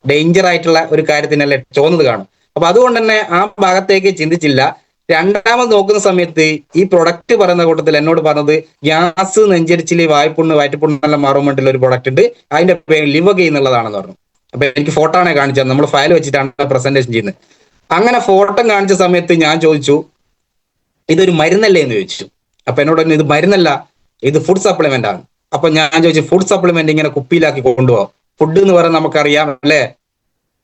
ഡേഞ്ചർ ആയിട്ടുള്ള ഒരു കാര്യത്തിനല്ലേ ചുവന്നത് കാണും. അപ്പൊ അതുകൊണ്ട് തന്നെ ആ ഭാഗത്തേക്ക് ചിന്തിച്ചില്ല. രണ്ടാമത് നോക്കുന്ന സമയത്ത് ഈ പ്രൊഡക്റ്റ് പറയുന്ന കൂട്ടത്തിൽ എന്നോട് പറഞ്ഞത് ഗ്യാസ്, നെഞ്ചരിച്ചില്, വായ്പുണ്ണ്, വയറ്റുപുണ്ണെല്ലാം മാറാൻ വേണ്ടിയുള്ള ഒരു പ്രൊഡക്റ്റ് ഉണ്ട്, അതിന്റെ പേര് ലിവഗൈ എന്നുള്ളതാണെന്ന് പറഞ്ഞു. അപ്പൊ എനിക്ക് ഫോട്ടോ ആണ് കാണിച്ചത്, നമ്മൾ ഫയൽ വെച്ചിട്ടാണ് പ്രസന്റേഷൻ ചെയ്യുന്നത്. അങ്ങനെ ഫോട്ടോ കാണിച്ച സമയത്ത് ഞാൻ ചോദിച്ചു ഇതൊരു മരുന്നല്ലേ എന്ന് ചോദിച്ചു. അപ്പൊ എന്നോട് പറഞ്ഞു ഇത് മരുന്നല്ല, ഇത് ഫുഡ് സപ്ലിമെന്റ് ആണ്. അപ്പൊ ഞാൻ ചോദിച്ചു ഫുഡ് സപ്ലിമെന്റ് ഇങ്ങനെ കുപ്പിയിലാക്കി കൊണ്ടുപോകാം, ഫുഡ് എന്ന് പറയാൻ നമുക്കറിയാം അല്ലെ,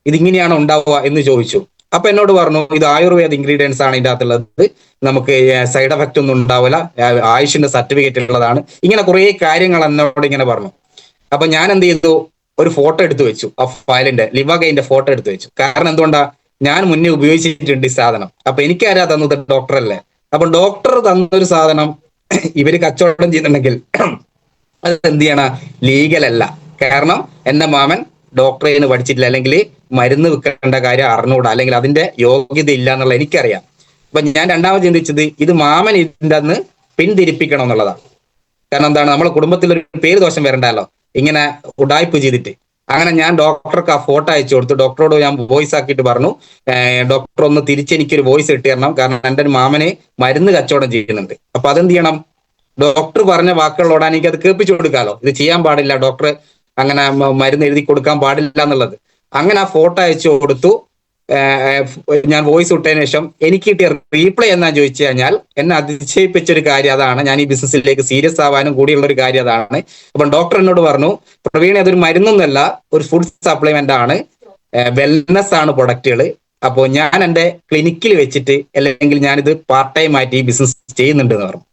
ഇതിങ്ങനെയാണോ ഉണ്ടാവുക എന്ന് ചോദിച്ചു. അപ്പൊ എന്നോട് പറഞ്ഞു ഇത് ആയുർവേദ ഇൻഗ്രീഡിയൻസ് ആണ് ഇതിന്റെ അകത്തുള്ളത്, നമുക്ക് സൈഡ് എഫക്റ്റ് ഒന്നും ഉണ്ടാവില്ല, ആയുഷിന്റെ സർട്ടിഫിക്കറ്റ് ഉള്ളതാണ്, ഇങ്ങനെ കുറെ കാര്യങ്ങൾ എന്നോട് ഇങ്ങനെ പറഞ്ഞു. അപ്പൊ ഞാൻ എന്ത് ചെയ്തു, ഒരു ഫോട്ടോ എടുത്തു വെച്ചു, ആ ഫയലിന്റെ ലിവഗൈന്റെ ഫോട്ടോ എടുത്തു വെച്ചു. കാരണം എന്തുകൊണ്ടാ, ഞാൻ മുന്നേ ഉപയോഗിച്ചിട്ടുണ്ട് ഈ സാധനം. അപ്പൊ എനിക്കാരാ തന്നത്, ഡോക്ടർ അല്ലേ. അപ്പൊ ഡോക്ടർ തന്നൊരു സാധനം ഇവര് കച്ചവടം ചെയ്യുന്നുണ്ടെങ്കിൽ അത് എന്ത് ചെയ്യണ, ലീഗൽ അല്ല. കാരണം എന്റെ മാമൻ ഡോക്ടറേന്ന് പഠിച്ചിട്ടില്ല, അല്ലെങ്കിൽ മരുന്ന് വിൽക്കേണ്ട കാര്യം അറിഞ്ഞുകൂടാ, അല്ലെങ്കിൽ അതിന്റെ യോഗ്യത ഇല്ല എന്നുള്ള എനിക്കറിയാം. അപ്പൊ ഞാൻ രണ്ടാമത് ചിന്തിച്ചത് ഇത് മാമൻ ഇതിന്റെ അന്ന് പിന്തിരിപ്പിക്കണം എന്നുള്ളതാണ്. കാരണം എന്താണ്, നമ്മളെ കുടുംബത്തിൽ ഒരു പേര് ദോഷം വരണ്ടല്ലോ ഇങ്ങനെ ഉടായ്പ ചെയ്തിട്ട്. അങ്ങനെ ഞാൻ ഡോക്ടർക്ക് ആ ഫോട്ടോ അയച്ചു കൊടുത്തു. ഡോക്ടറോട് ഞാൻ വോയിസ് ആക്കിയിട്ട് പറഞ്ഞു, ഡോക്ടർ ഒന്ന് തിരിച്ചെനിക്കൊരു വോയിസ് ഇട്ട് തരണം, കാരണം എൻ്റെ ഒരു മാമനെ മരുന്ന് കച്ചവടം ചെയ്യുന്നുണ്ട്. അപ്പൊ അതെന്ത് ചെയ്യണം, ഡോക്ടർ പറഞ്ഞ വാക്കുകളോടാ എനിക്ക് അത് കേൾപ്പിച്ചു കൊടുക്കാലോ, ഇത് ചെയ്യാൻ പാടില്ല, ഡോക്ടർ അങ്ങനെ മരുന്ന് എഴുതി കൊടുക്കാൻ പാടില്ല എന്നുള്ളത്. അങ്ങനെ ആ ഫോട്ടോ അയച്ചു കൊടുത്തു. ഞാൻ വോയിസ് ഇട്ടതിന് ശേഷം എനിക്ക് കിട്ടിയ റീപ്ലൈ എന്നാ ചോദിച്ചു കഴിഞ്ഞാൽ, എന്നെ അതിശയിപ്പിച്ച ഒരു കാര്യം അതാണ്, ഞാൻ ഈ ബിസിനസ്സിലേക്ക് സീരിയസ് ആവാനും കൂടിയുള്ള ഒരു കാര്യം അതാണ്. അപ്പം ഡോക്ടർ എന്നോട് പറഞ്ഞു, പ്രവീൺ അതൊരു മരുന്നൊന്നുമല്ല, ഒരു ഫുഡ് സപ്ലിമെന്റ് ആണ്, വെൽനസ് ആണ് പ്രൊഡക്റ്റുകൾ. അപ്പോൾ ഞാൻ എൻ്റെ ക്ലിനിക്കിൽ വെച്ചിട്ട് അല്ലെങ്കിൽ ഞാനിത് പാർട്ട് ടൈം ആയിട്ട് ഈ ബിസിനസ് ചെയ്യുന്നുണ്ട് എന്ന് പറഞ്ഞു.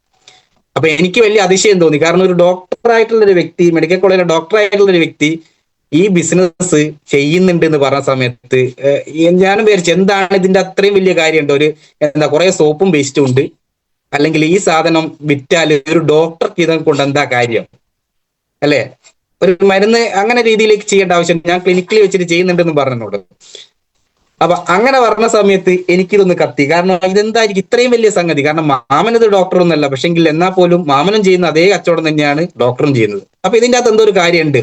അപ്പൊ എനിക്ക് വലിയ അതിശയം തോന്നി. കാരണം ഒരു ഡോക്ടർ ആയിട്ടുള്ള ഒരു വ്യക്തി, മെഡിക്കൽ കോളേജിലെ ഡോക്ടർ ആയിട്ടുള്ള ഒരു വ്യക്തി ഈ ബിസിനസ് ചെയ്യുന്നുണ്ട് എന്ന് പറഞ്ഞ സമയത്ത് ഞാനും വിചാരിച്ചു എന്താണ് ഇതിന്റെ അത്രയും വലിയ കാര്യമുണ്ട്, ഒരു എന്താ കുറെ സോപ്പും പേസ്റ്റും ഉണ്ട്, അല്ലെങ്കിൽ ഈ സാധനം വിറ്റാൽ ഒരു ഡോക്ടർക്ക് ഇതൊക്കെ കൊണ്ട് എന്താ കാര്യം അല്ലെ, ഒരു മരുന്ന് അങ്ങനെ രീതിയിലേക്ക് ചെയ്യേണ്ട ആവശ്യം, ഞാൻ ക്ലിനിക്കിൽ വെച്ചിട്ട് ചെയ്യുന്നുണ്ടെന്ന് പറഞ്ഞോട്. അപ്പൊ അങ്ങനെ പറഞ്ഞ സമയത്ത് എനിക്കിതൊന്ന് കത്തി. കാരണം ഇതെന്തായിരിക്കും ഇത്രയും വലിയ സംഗതി, കാരണം മാമനത് ഡോക്ടറൊന്നുമല്ല, പക്ഷെങ്കിൽ എന്നാൽ പോലും മാമനും ചെയ്യുന്ന അതേ കച്ചവടം തന്നെയാണ് ഡോക്ടറും ചെയ്യുന്നത്. അപ്പൊ ഇതിന്റെ അകത്ത് എന്തോ ഒരു കാര്യമുണ്ട്.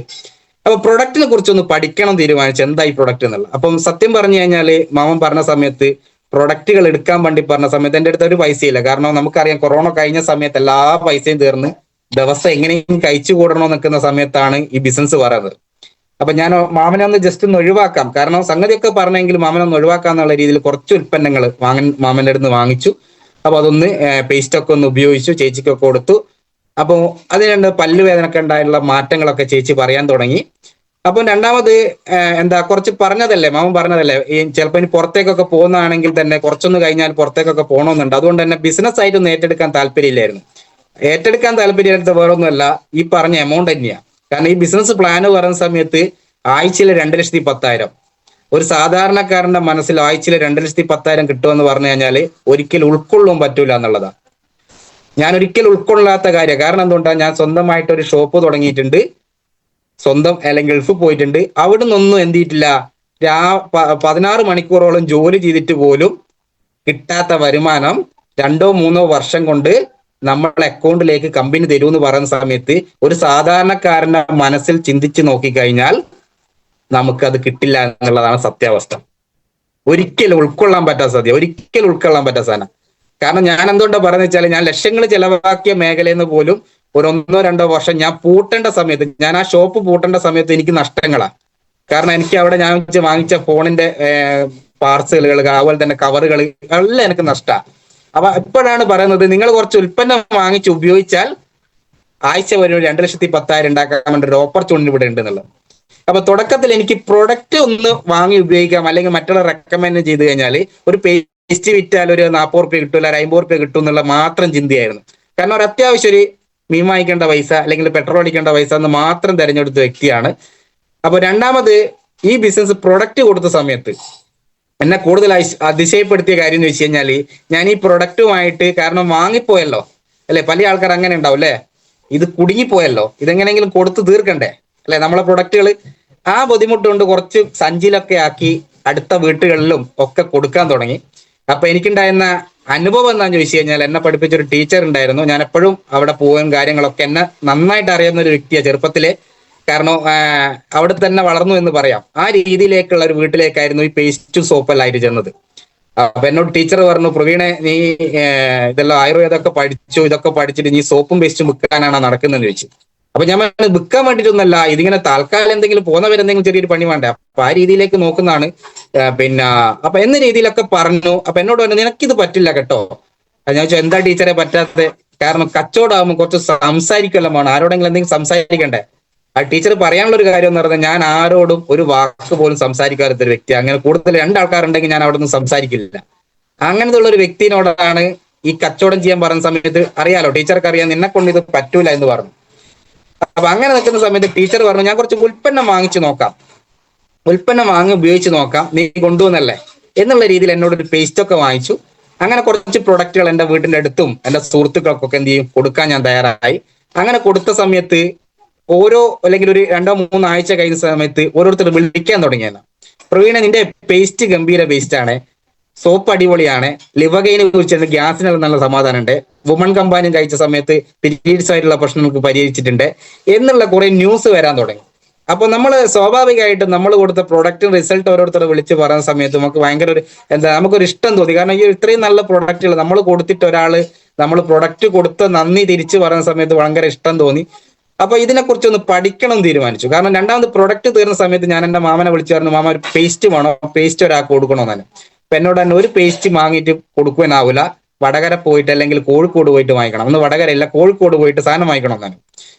അപ്പൊ പ്രൊഡക്റ്റിനെ കുറിച്ചൊന്ന് പഠിക്കണം തീരുമാനിച്ചു, എന്താ ഈ പ്രൊഡക്റ്റ് എന്നുള്ള. അപ്പം സത്യം പറഞ്ഞു കഴിഞ്ഞാല് മാമൻ പറഞ്ഞ സമയത്ത് പ്രൊഡക്റ്റുകൾ എടുക്കാൻ വേണ്ടി പറഞ്ഞ സമയത്ത് എൻ്റെ അടുത്ത് ഒരു പൈസയില്ല. കാരണം നമുക്കറിയാം കൊറോണ കഴിഞ്ഞ സമയത്ത് എല്ലാ പൈസയും തീർന്ന് ദിവസം എങ്ങനെയും കഴിച്ചു കൂടണോ നിൽക്കുന്ന സമയത്താണ് ഈ ബിസിനസ് പറയുന്നത്. അപ്പൊ ഞാൻ മാമനെ ഒന്ന് ജസ്റ്റ് ഒന്ന് ഒഴിവാക്കാം, കാരണം സംഗതിയൊക്കെ പറഞ്ഞെങ്കിൽ മാമനെ ഒന്ന് ഒഴിവാക്കാം എന്നുള്ള രീതിയിൽ കുറച്ച് ഉൽപ്പന്നങ്ങൾ മാമന്റെ അടുത്ത് വാങ്ങിച്ചു. അപ്പൊ അതൊന്ന് പേസ്റ്റ് ഒക്കെ ഒന്ന് ഉപയോഗിച്ചു, ചേച്ചിക്കൊക്കെ കൊടുത്തു. അപ്പോൾ അതിനുണ്ട് പല്ല് വേദനയൊക്കെ ഉണ്ടായിട്ടുള്ള മാറ്റങ്ങളൊക്കെ ചേച്ചി പറയാൻ തുടങ്ങി. അപ്പം രണ്ടാമത് എന്താ കുറച്ച് പറഞ്ഞതല്ലേ, മാമൻ പറഞ്ഞതല്ലേ, ഈ ചിലപ്പോൾ ഇനി പുറത്തേക്കൊക്കെ പോകുന്നതാണെങ്കിൽ തന്നെ കുറച്ചൊന്ന് കഴിഞ്ഞാൽ പുറത്തേക്കൊക്കെ പോകണമെന്നുണ്ട്. അതുകൊണ്ട് തന്നെ ബിസിനസ് ആയിട്ടൊന്നും ഏറ്റെടുക്കാൻ താല്പര്യമില്ലായിരുന്നു. ഏറ്റെടുക്കാൻ താല്പര്യമെടുത്ത വേറൊന്നുമല്ല, ഈ പറഞ്ഞ എമൗണ്ട് തന്നെയാണ്. കാരണം ഈ ബിസിനസ് പ്ലാന് പറയുന്ന സമയത്ത് ആഴ്ചയിൽ 2,10,000, ഒരു സാധാരണക്കാരന്റെ മനസ്സിൽ ആഴ്ചയിൽ 2,10,000 കിട്ടുമെന്ന് പറഞ്ഞു കഴിഞ്ഞാൽ ഒരിക്കലും ഉൾക്കൊള്ളാൻ പറ്റൂല എന്നുള്ളതാണ്. ഞാൻ ഒരിക്കലും ഉൾക്കൊള്ളാത്ത കാര്യം. കാരണം എന്തുകൊണ്ടാണ്, ഞാൻ സ്വന്തമായിട്ട് ഒരു ഷോപ്പ് തുടങ്ങിയിട്ടുണ്ട്, സ്വന്തം അല്ലെങ്കിൽ ഗൾഫിൽ പോയിട്ടുണ്ട്. അവിടെ നിന്നൊന്നും എന്ത് ചെയ്തിട്ടില്ല, 16 മണിക്കൂറോളം ജോലി ചെയ്തിട്ട് പോലും കിട്ടാത്ത വരുമാനം 2-3 വർഷം കൊണ്ട് നമ്മളെ അക്കൗണ്ടിലേക്ക് കമ്പനി തരുമെന്ന് പറയുന്ന സമയത്ത് ഒരു സാധാരണക്കാരന്റെ മനസ്സിൽ ചിന്തിച്ച് നോക്കിക്കഴിഞ്ഞാൽ നമുക്കത് കിട്ടില്ല എന്നുള്ളതാണ് സത്യാവസ്ഥ. ഒരിക്കലും ഉൾക്കൊള്ളാൻ പറ്റാത്ത സത്യം, ഒരിക്കലും ഉൾക്കൊള്ളാൻ പറ്റാത്ത സാധനം. കാരണം ഞാൻ എന്തുകൊണ്ടാ പറയുന്നത് വെച്ചാൽ, ഞാൻ ലക്ഷങ്ങൾ ചെലവാക്കിയ മേഖലയിൽ നിന്ന് പോലും ഒരു 1-2 വർഷം ഞാൻ പൂട്ടേണ്ട സമയത്ത്, ഞാൻ ആ ഷോപ്പ് പൂട്ടേണ്ട സമയത്ത് എനിക്ക് നഷ്ടങ്ങളാണ്. കാരണം എനിക്ക് അവിടെ ഞാൻ വാങ്ങിച്ച ഫോണിന്റെ പാർസലുകൾ, അതുപോലെ തന്നെ കവറുകൾ എല്ലാം എനിക്ക് നഷ്ടമാണ്. അപ്പൊ എപ്പോഴാണ് പറയുന്നത്, നിങ്ങൾ കുറച്ച് ഉൽപ്പന്നം വാങ്ങിച്ച് ഉപയോഗിച്ചാൽ ആഴ്ച വരെ 2,10,000 ഉണ്ടാക്കാൻ വേണ്ടി ഒരു ഓപ്പർച്യൂണിറ്റി ഇവിടെ ഉണ്ട് എന്നുള്ളത്. അപ്പൊ തുടക്കത്തിൽ എനിക്ക് പ്രൊഡക്റ്റ് ഒന്ന് വാങ്ങി ഉപയോഗിക്കാം, അല്ലെങ്കിൽ മറ്റുള്ള റെക്കമെൻഡ് ചെയ്ത് കഴിഞ്ഞാൽ ഒരു പേസ്റ്റ് വിറ്റാൽ ഒരു 40 റുപ്യ കിട്ടും, അല്ല 50 റുപ്യ കിട്ടും എന്നുള്ള മാത്രം ചിന്തയായിരുന്നു. കാരണം ഒരു അത്യാവശ്യം ഒരു മീൻ വാങ്ങിക്കേണ്ട പൈസ അല്ലെങ്കിൽ പെട്രോൾ അടിക്കേണ്ട പൈസ എന്ന് മാത്രം തിരഞ്ഞെടുത്ത വ്യക്തിയാണ്. അപ്പൊ രണ്ടാമത്, ഈ ബിസിനസ് പ്രൊഡക്റ്റ് കൊടുത്ത സമയത്ത് എന്നെ കൂടുതൽ അതിശയപ്പെടുത്തിയ കാര്യം എന്ന് വെച്ച് കഴിഞ്ഞാൽ, ഞാൻ ഈ പ്രൊഡക്റ്റുമായിട്ട്, കാരണം വാങ്ങിപ്പോയല്ലോ അല്ലെ, പല ആൾക്കാർ അങ്ങനെ ഉണ്ടാവും അല്ലെ, ഇത് കുടുങ്ങിപ്പോയല്ലോ, ഇതെങ്ങനെയെങ്കിലും കൊടുത്തു തീർക്കണ്ടേ അല്ലെ നമ്മളെ പ്രൊഡക്റ്റുകൾ. ആ ബുദ്ധിമുട്ട് കൊണ്ട് കുറച്ച് സഞ്ചിയിലൊക്കെ ആക്കി അടുത്ത വീട്ടുകളിലും ഒക്കെ കൊടുക്കാൻ തുടങ്ങി. അപ്പൊ എനിക്കുണ്ടായിരുന്ന അനുഭവം എന്താണെന്ന് ചോദിച്ചു കഴിഞ്ഞാൽ, എന്നെ പഠിപ്പിച്ചൊരു ടീച്ചർ ഉണ്ടായിരുന്നു. ഞാൻ എപ്പോഴും അവിടെ പോവുകയും കാര്യങ്ങളൊക്കെ എന്നെ നന്നായിട്ട് അറിയുന്ന ഒരു വ്യക്തിയാണ് ചെറുപ്പത്തിലെ. കാരണം അവിടെ തന്നെ വളർന്നു എന്ന് പറയാം. ആ രീതിയിലേക്കുള്ള ഒരു വീട്ടിലേക്കായിരുന്നു ഈ പേസ്റ്റും സോപ്പെല്ലായിട്ട് ചെന്നത്. അപ്പൊ എന്നോട് ടീച്ചർ പറഞ്ഞു, പ്രവീണെ നീ ഇതെല്ലാം ആയുർവേദമൊക്കെ പഠിച്ചു, ഇതൊക്കെ പഠിച്ചിട്ട് നീ സോപ്പും പേസ്റ്റും വിൽക്കാനാണ് നടക്കുന്നതെന്ന് ചോദിച്ചു. അപ്പൊ ഞാൻ വിൽക്കാൻ വേണ്ടിയിട്ടൊന്നല്ല, ഇതിങ്ങനെ താൽക്കാലം എന്തെങ്കിലും പോകുന്നവരെന്തെങ്കിലും ചെറിയൊരു പണി വേണ്ടേ, അപ്പൊ ആ രീതിയിലേക്ക് നോക്കുന്നതാണ്. പിന്നെ അപ്പൊ എന്ന രീതിയിലൊക്കെ പറഞ്ഞു. അപ്പൊ എന്നോട് പറഞ്ഞു, നിനക്കിത് പറ്റില്ല കേട്ടോ. ഞാൻ ചോദിച്ചു, എന്താ ടീച്ചറെ പറ്റാത്തത്? കാരണം കച്ചവടമാകുമ്പോൾ കുറച്ച് സംസാരിക്കുമല്ലോ വേണം, ആരോടെങ്കിലും എന്തെങ്കിലും സംസാരിക്കണ്ടേ. ആ ടീച്ചർ പറയാനുള്ള ഒരു കാര്യം എന്ന് പറഞ്ഞാൽ, ഞാൻ ആരോടും ഒരു വാക്ക് പോലും സംസാരിക്കാത്ത ഒരു വ്യക്തി. അങ്ങനെ കൂടുതൽ രണ്ടാൾക്കാരുണ്ടെങ്കിൽ ഞാൻ അവിടെ നിന്ന് സംസാരിക്കില്ല. അങ്ങനത്തെ ഉള്ള ഒരു വ്യക്തിനോടാണ് ഈ കച്ചവടം ചെയ്യാൻ പറഞ്ഞ സമയത്ത്, അറിയാലോ ടീച്ചർക്ക് അറിയാം നിന്നെ കൊണ്ട് ഇത് പറ്റൂല എന്ന് പറഞ്ഞു. അപ്പൊ അങ്ങനെ നിൽക്കുന്ന സമയത്ത് ടീച്ചർ പറഞ്ഞു, ഞാൻ കുറച്ച് ഉൽപ്പന്നം വാങ്ങിച്ചു നോക്കാം, ഉൽപ്പന്നം വാങ്ങി ഉപയോഗിച്ച് നോക്കാം, നീ കൊണ്ടുവന്നല്ലേ എന്നുള്ള രീതിയിൽ എന്നോട് ഒരു പേസ്റ്റ് ഒക്കെ വാങ്ങിച്ചു. അങ്ങനെ കുറച്ച് പ്രൊഡക്റ്റുകൾ എൻ്റെ വീട്ടിന്റെ അടുത്തും എൻ്റെ സുഹൃത്തുക്കൾക്കൊക്കെ എന്ത് ചെയ്യും കൊടുക്കാൻ ഞാൻ തയ്യാറായി. അങ്ങനെ കൊടുത്ത സമയത്ത് ഓരോ അല്ലെങ്കിൽ ഒരു 2-3 ആഴ്ച കഴിഞ്ഞ സമയത്ത് ഓരോരുത്തർ വിളിക്കാൻ തുടങ്ങിയാണ്, പ്രവീണ നിന്റെ പേസ്റ്റ് ഗംഭീര പേസ്റ്റ് ആണ്, സോപ്പ് അടിപൊളിയാണ്, ലിവഗൈനെ കുറിച്ച് ഗ്യാസിന് നല്ല സമാധാനം ഉണ്ട്, വുമൺ കമ്പാനിയും കഴിച്ച സമയത്ത് പീരീഡ്സ് ആയിട്ടുള്ള പ്രശ്നങ്ങൾക്ക് പരിഹരിച്ചിട്ടുണ്ട് എന്നുള്ള കുറെ ന്യൂസ് വരാൻ തുടങ്ങി. അപ്പൊ നമ്മൾ സ്വാഭാവികമായിട്ടും നമ്മൾ കൊടുത്ത പ്രൊഡക്റ്റും റിസൾട്ട് ഓരോരുത്തർ വിളിച്ച് പറയുന്ന സമയത്ത് നമുക്ക് ഭയങ്കര ഒരു നമുക്കൊരു ഇഷ്ടം തോന്നി. കാരണം ഈ ഇത്രയും നല്ല പ്രൊഡക്റ്റുകൾ നമ്മൾ കൊടുത്തിട്ട് ഒരാള് നമ്മൾ പ്രൊഡക്റ്റ് കൊടുത്ത നന്ദി തിരിച്ചു പറയുന്ന സമയത്ത് ഭയങ്കര ഇഷ്ടം തോന്നി. അപ്പൊ ഇതിനെക്കുറിച്ച് ഒന്ന് പഠിക്കണം തീരുമാനിച്ചു. കാരണം രണ്ടാമത് പ്രൊഡക്റ്റ് തീർന്ന സമയത്ത് ഞാൻ എൻ്റെ മാമനെ വിളിച്ചു പറഞ്ഞു, മാമ ഒരു പേസ്റ്റ് വേണോ, പേസ്റ്റ് ഒരാൾക്ക് കൊടുക്കണമെന്നാണ്. അപ്പൊ എന്നോട് തന്നെ ഒരു പേസ്റ്റ് വാങ്ങിയിട്ട് കൊടുക്കുവാനാവില്ല, വടകര പോയിട്ട് അല്ലെങ്കിൽ കോഴിക്കോട് പോയിട്ട് വാങ്ങിക്കണം. ഒന്ന് വടകര ഇല്ല, കോഴിക്കോട് പോയിട്ട് സാധനം വാങ്ങിക്കണം എന്നാണ്.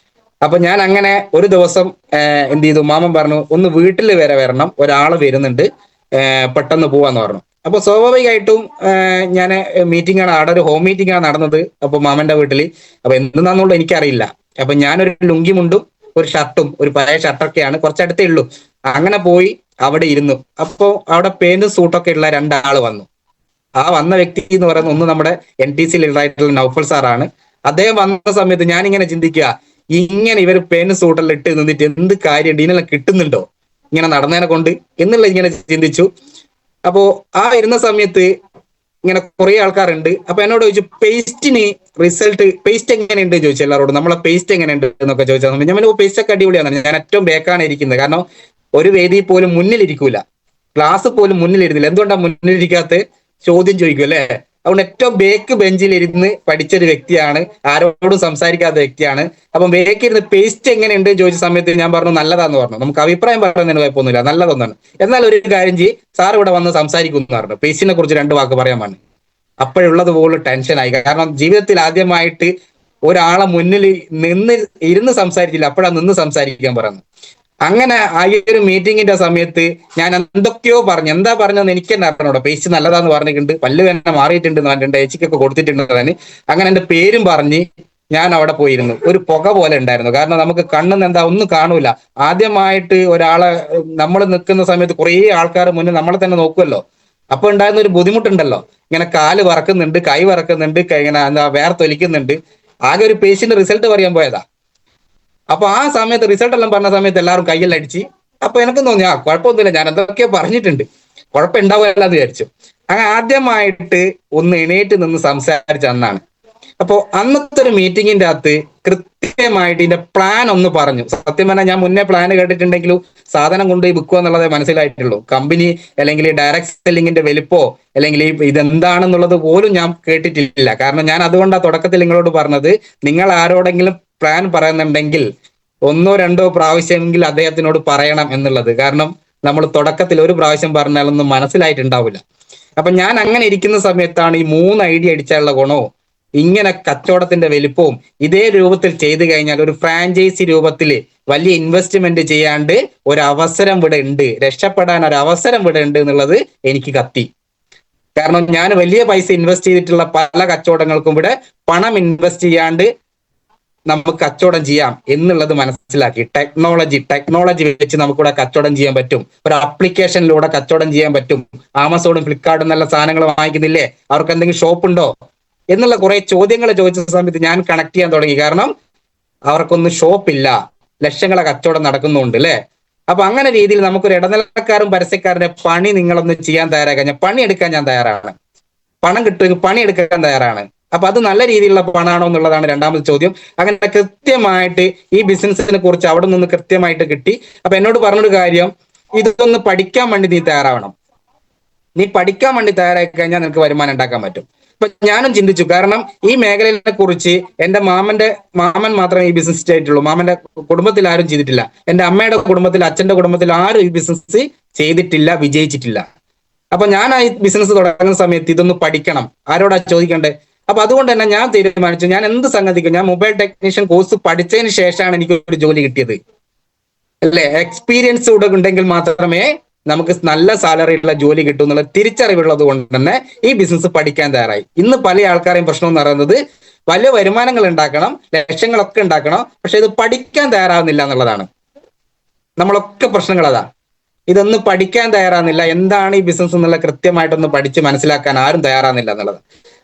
അപ്പൊ ഞാൻ അങ്ങനെ ഒരു ദിവസം എന്ത് ചെയ്തു, മാമൻ പറഞ്ഞു ഒന്ന് വീട്ടിൽ വരെ വരണം, ഒരാൾ വരുന്നുണ്ട്, പെട്ടെന്ന് പോവാന്ന് പറഞ്ഞു. അപ്പൊ സ്വാഭാവികമായിട്ടും ഞാൻ മീറ്റിംഗ് ആണ്, അവിടെ ഒരു ഹോം മീറ്റിംഗ് ആണ് നടന്നത്. അപ്പൊ മാമന്റെ വീട്ടിൽ. അപ്പൊ എന്താണെന്നുള്ള എനിക്കറിയില്ല. അപ്പൊ ഞാനൊരു ലുങ്കി മുണ്ടും ഒരു ഷർട്ടും, ഒരു പഴയ ഷർട്ടൊക്കെയാണ്, കുറച്ചടുത്തേ ഉള്ളൂ. അങ്ങനെ പോയി അവിടെ ഇരുന്നു. അപ്പോ അവിടെ പേന്റും സൂട്ടൊക്കെ ഉള്ള 2 ആള് വന്നു. ആ വന്ന വ്യക്തി എന്ന് പറയുന്നത് ഒന്ന് നമ്മുടെ NTC ലീഡറായിട്ടുള്ള നൗഫൽ സാറാണ്. അദ്ദേഹം വന്ന സമയത്ത് ഞാനിങ്ങനെ ചിന്തിക്കുക, ഇങ്ങനെ ഇവർ പേനും സൂട്ടെല്ലാം ഇട്ട് നിന്നിട്ട് എന്ത് കാര്യമുണ്ട്, ഇതിനെല്ലാം കിട്ടുന്നുണ്ടോ ഇങ്ങനെ നടന്നതിനെ കൊണ്ട് എന്നുള്ള ഇങ്ങനെ ചിന്തിച്ചു. അപ്പോ ആ ഇരുന്ന സമയത്ത് ഇങ്ങനെ കുറെ ആൾക്കാരുണ്ട്. അപ്പൊ എന്നോട് ചോദിച്ചു, പേസ്റ്റിന് റിസൾട്ട്, പേസ്റ്റ് എങ്ങനെയുണ്ട് ചോദിച്ചു എല്ലാവരോടും. നമ്മളെ പേസ്റ്റ് എങ്ങനെയുണ്ട് എന്നൊക്കെ ചോദിച്ചാൽ ഞാൻ പേസ്റ്റ് ഒക്കെ അടിപൊളിയാണ്, ഞാൻ ഏറ്റവും ബേക്കാണ് ഇരിക്കുന്നത്. കാരണം ഒരു വേദി പോലും മുന്നിലിരിക്കൂല, ക്ലാസ് പോലും മുന്നിലിരുന്നില്ല. എന്തുകൊണ്ടാണ് മുന്നിലിരിക്കാത്ത ചോദ്യം ചോദിക്കും അല്ലെ. അതുകൊണ്ട് ഏറ്റവും ബേക്ക് ബെഞ്ചിൽ ഇരുന്ന് പഠിച്ചൊരു വ്യക്തിയാണ്, ആരോടും സംസാരിക്കാത്ത വ്യക്തിയാണ്. അപ്പം ബേക്കിരുന്ന് പേസ്റ്റ് എങ്ങനെയുണ്ട് ചോദിച്ച സമയത്ത് ഞാൻ പറഞ്ഞു നല്ലതാന്ന് പറഞ്ഞു. നമുക്ക് അഭിപ്രായം പറയുന്നതിന് കുഴപ്പമൊന്നുമില്ല, നല്ലതൊന്നാണ്. എന്നാൽ ഒരു കാര്യം ചെയ്യ്, സാർ ഇവിടെ വന്ന് സംസാരിക്കുന്നു പറഞ്ഞു. പേസ്റ്റിനെ കുറിച്ച് 2 വാക്ക് പറയാൻ പറഞ്ഞു. അപ്പോഴുള്ളത് പോലും ടെൻഷനായി. കാരണം ജീവിതത്തിൽ ആദ്യമായിട്ട് ഒരാളെ മുന്നിൽ ഇരുന്ന് സംസാരിച്ചില്ല, അപ്പോഴാണ് നിന്ന് സംസാരിക്കാൻ പറയുന്നത്. അങ്ങനെ ആ ഒരു മീറ്റിങ്ങിന്റെ സമയത്ത് ഞാൻ എന്തൊക്കെയോ പറഞ്ഞു. എന്താ പറഞ്ഞതെന്ന് എനിക്ക് തന്നെ അറിഞ്ഞൂടാ. പേസ്റ്റ് നല്ലതാന്ന് പറഞ്ഞിട്ടുണ്ട്, പല്ല് വേണ്ട മാറിയിട്ടുണ്ട് എന്ന് പറഞ്ഞിട്ടുണ്ട്, ഏച്ചിക്കൊക്കെ കൊടുത്തിട്ടുണ്ട്. അങ്ങനെ എന്റെ പേരും പറഞ്ഞ് ഞാൻ അവിടെ പോയിരുന്നു. ഒരു പുക പോലെ ഉണ്ടായിരുന്നു. കാരണം നമുക്ക് കണ്ണിന്ന് എന്താ ഒന്നും കാണൂല. ആദ്യമായിട്ട് ഒരാളെ നമ്മൾ നിൽക്കുന്ന സമയത്ത് കുറേ ആൾക്കാർ മുന്നിൽ നമ്മളെ തന്നെ നോക്കുമല്ലോ. അപ്പൊ ഉണ്ടായിരുന്ന ഒരു ബുദ്ധിമുട്ടുണ്ടല്ലോ, ഇങ്ങനെ കാല് വറക്കുന്നുണ്ട്, കൈ വറക്കുന്നുണ്ട്, ഇങ്ങനെ എന്താ വേർത്തൊലിക്കുന്നുണ്ട്. ആകെ ഒരു പേഷ്യന്റ് റിസൾട്ട് പറയാൻ പോയതാ. അപ്പൊ ആ സമയത്ത് റിസൾട്ട് എല്ലാം പറഞ്ഞ സമയത്ത് എല്ലാവരും കയ്യെല്ലാം അടിച്ച്. അപ്പൊ എനിക്കും തോന്നി കുഴപ്പമൊന്നുമില്ല, ഞാൻ എന്തൊക്കെയോ പറഞ്ഞിട്ടുണ്ട്, കുഴപ്പമുണ്ടാവില്ല എന്ന് വിചാരിച്ചു. അങ്ങനെ ആദ്യമായിട്ട് ഒന്ന് എണീറ്റ് നിന്ന് സംസാരിച്ച അന്നാണ്. അപ്പോ അന്നത്തെ ഒരു മീറ്റിങ്ങിന്റെ അകത്ത് കൃത്യമായിട്ട് ഇതിന്റെ പ്ലാൻ ഒന്ന് പറഞ്ഞു. സത്യം പറഞ്ഞാൽ ഞാൻ മുന്നേ പ്ലാൻ കേട്ടിട്ടുണ്ടെങ്കിലും സാധനം കൊണ്ടുപോയി വിൽക്കുക എന്നുള്ളതേ മനസ്സിലായിട്ടുള്ളൂ. കമ്പനി അല്ലെങ്കിൽ ഡയറക്ട് സെല്ലിങ്ങിന്റെ വലിപ്പോ അല്ലെങ്കിൽ ഇതെന്താണെന്നുള്ളത് പോലും ഞാൻ കേട്ടിട്ടില്ല. കാരണം ഞാൻ അതുകൊണ്ടാണ് തുടക്കത്തിൽ നിങ്ങളോട് പറഞ്ഞത്, നിങ്ങൾ ആരോടെങ്കിലും പ്ലാൻ പറയുന്നുണ്ടെങ്കിൽ 1-2 പ്രാവശ്യമെങ്കിൽ അദ്ദേഹത്തിനോട് പറയണം എന്നുള്ളത്. കാരണം നമ്മൾ തുടക്കത്തിൽ ഒരു പ്രാവശ്യം പറഞ്ഞാലൊന്നും മനസ്സിലായിട്ടുണ്ടാവില്ല. അപ്പൊ ഞാൻ അങ്ങനെ ഇരിക്കുന്ന സമയത്താണ് ഈ 3 ഐഡിയ അടിച്ചാലുള്ള ഗുണവും ഇങ്ങനെ കച്ചവടത്തിന്റെ വലിപ്പവും ഇതേ രൂപത്തിൽ ചെയ്തു കഴിഞ്ഞാൽ ഒരു ഫ്രാഞ്ചൈസി രൂപത്തിൽ വലിയ ഇൻവെസ്റ്റ്മെന്റ് ചെയ്യാണ്ട് ഒരു അവസരം ഇവിടെ ഉണ്ട്, രക്ഷപ്പെടാൻ ഒരു അവസരം ഇവിടെ ഉണ്ട് എന്നുള്ളത് എനിക്ക് കത്തി. കാരണം ഞാൻ വലിയ പൈസ ഇൻവെസ്റ്റ് ചെയ്തിട്ടുള്ള പല കച്ചവടങ്ങൾക്കും ഇവിടെ പണം ഇൻവെസ്റ്റ് ചെയ്യാണ്ട് നമുക്ക് കച്ചവടം ചെയ്യാം എന്നുള്ളത് മനസ്സിലാക്കി. ടെക്നോളജി വെച്ച് നമുക്കിവിടെ കച്ചവടം ചെയ്യാൻ പറ്റും. ഒരു ആപ്ലിക്കേഷനിലൂടെ കച്ചവടം ചെയ്യാൻ പറ്റും. ആമസോണും ഫ്ലിപ്കാർട്ടും നല്ല സാധനങ്ങൾ വാങ്ങിക്കുന്നില്ലേ, അവർക്ക് എന്തെങ്കിലും ഷോപ്പ് ഉണ്ടോ എന്നുള്ള കുറെ ചോദ്യങ്ങൾ ചോദിച്ച സമയത്ത് ഞാൻ കണക്ട് ചെയ്യാൻ തുടങ്ങി. കാരണം അവർക്കൊന്നും ഷോപ്പില്ല, ലക്ഷങ്ങളെ കച്ചവടം നടക്കുന്നുണ്ട് അല്ലെ. അപ്പൊ അങ്ങനെ രീതിയിൽ നമുക്കൊരു ഇടനിലക്കാരും പരസ്യക്കാരുടെ പണി നിങ്ങളൊന്ന് ചെയ്യാൻ തയ്യാറാക്കാൻ, ഞാൻ പണിയെടുക്കാൻ ഞാൻ തയ്യാറാണ്. പണം കിട്ടുമെങ്കിൽ പണിയെടുക്കാൻ തയ്യാറാണ്. അപ്പൊ അത് നല്ല രീതിയിലുള്ള പണമാണോ എന്നുള്ളതാണ് രണ്ടാമത്തെ ചോദ്യം. അങ്ങനെ കൃത്യമായിട്ട് ഈ ബിസിനസിനെ കുറിച്ച് അവിടെ നിന്ന് കൃത്യമായിട്ട് കിട്ടി. അപ്പൊ എന്നോട് പറഞ്ഞൊരു കാര്യം, ഇതൊന്ന് പഠിക്കാൻ വേണ്ടി നീ തയ്യാറാവണം. നീ പഠിക്കാൻ വേണ്ടി തയ്യാറായി കഴിഞ്ഞാൽ നിനക്ക് വരുമാനം ഉണ്ടാക്കാൻ പറ്റും. അപ്പൊ ഞാനും ചിന്തിച്ചു. കാരണം ഈ മേഖലയെ കുറിച്ച് എന്റെ മാമൻ മാത്രമേ ഈ ബിസിനസ് ചെയ്തിട്ടുള്ളൂ. മാമന്റെ കുടുംബത്തിൽ ആരും ചെയ്തിട്ടില്ല. എന്റെ അമ്മയുടെ കുടുംബത്തിൽ, അച്ഛന്റെ കുടുംബത്തിൽ ആരും ഈ ബിസിനസ് ചെയ്തിട്ടില്ല, വിജയിച്ചിട്ടില്ല. അപ്പൊ ഞാൻ ഈ ബിസിനസ് തുടങ്ങുന്ന സമയത്ത് ഇതൊന്ന് പഠിക്കണം. ആരോടാ ചോദിക്കണ്ടേ? അപ്പൊ അതുകൊണ്ട് തന്നെ ഞാൻ തീരുമാനിച്ചു, ഞാൻ എന്ത് സംഗതിക്കും, ഞാൻ മൊബൈൽ ടെക്നീഷ്യൻ കോഴ്സ് പഠിച്ചതിന് ശേഷമാണ് എനിക്ക് ഒരു ജോലി കിട്ടിയത് അല്ലെ. എക്സ്പീരിയൻസ് കൂടെ ഉണ്ടെങ്കിൽ മാത്രമേ നമുക്ക് നല്ല സാലറിയുള്ള ജോലി കിട്ടും എന്നുള്ള തിരിച്ചറിവുള്ളത് കൊണ്ട് തന്നെ ഈ ബിസിനസ് പഠിക്കാൻ തയ്യാറായി. ഇന്ന് പല ആൾക്കാരെയും പ്രശ്നം എന്ന് പറയുന്നത് വലിയ വരുമാനങ്ങൾ ഉണ്ടാക്കണം, ലക്ഷങ്ങളൊക്കെ ഉണ്ടാക്കണം, പക്ഷെ ഇത് പഠിക്കാൻ തയ്യാറാവുന്നില്ല എന്നുള്ളതാണ്. നമ്മളൊക്കെ പ്രശ്നങ്ങൾ അതാ. ഇതൊന്നും പഠിക്കാൻ തയ്യാറാകുന്നില്ല. എന്താണ് ഈ ബിസിനസ് എന്നുള്ള കൃത്യമായിട്ടൊന്ന് പഠിച്ച് മനസ്സിലാക്കാൻ ആരും തയ്യാറാകുന്നില്ല എന്നുള്ളത്.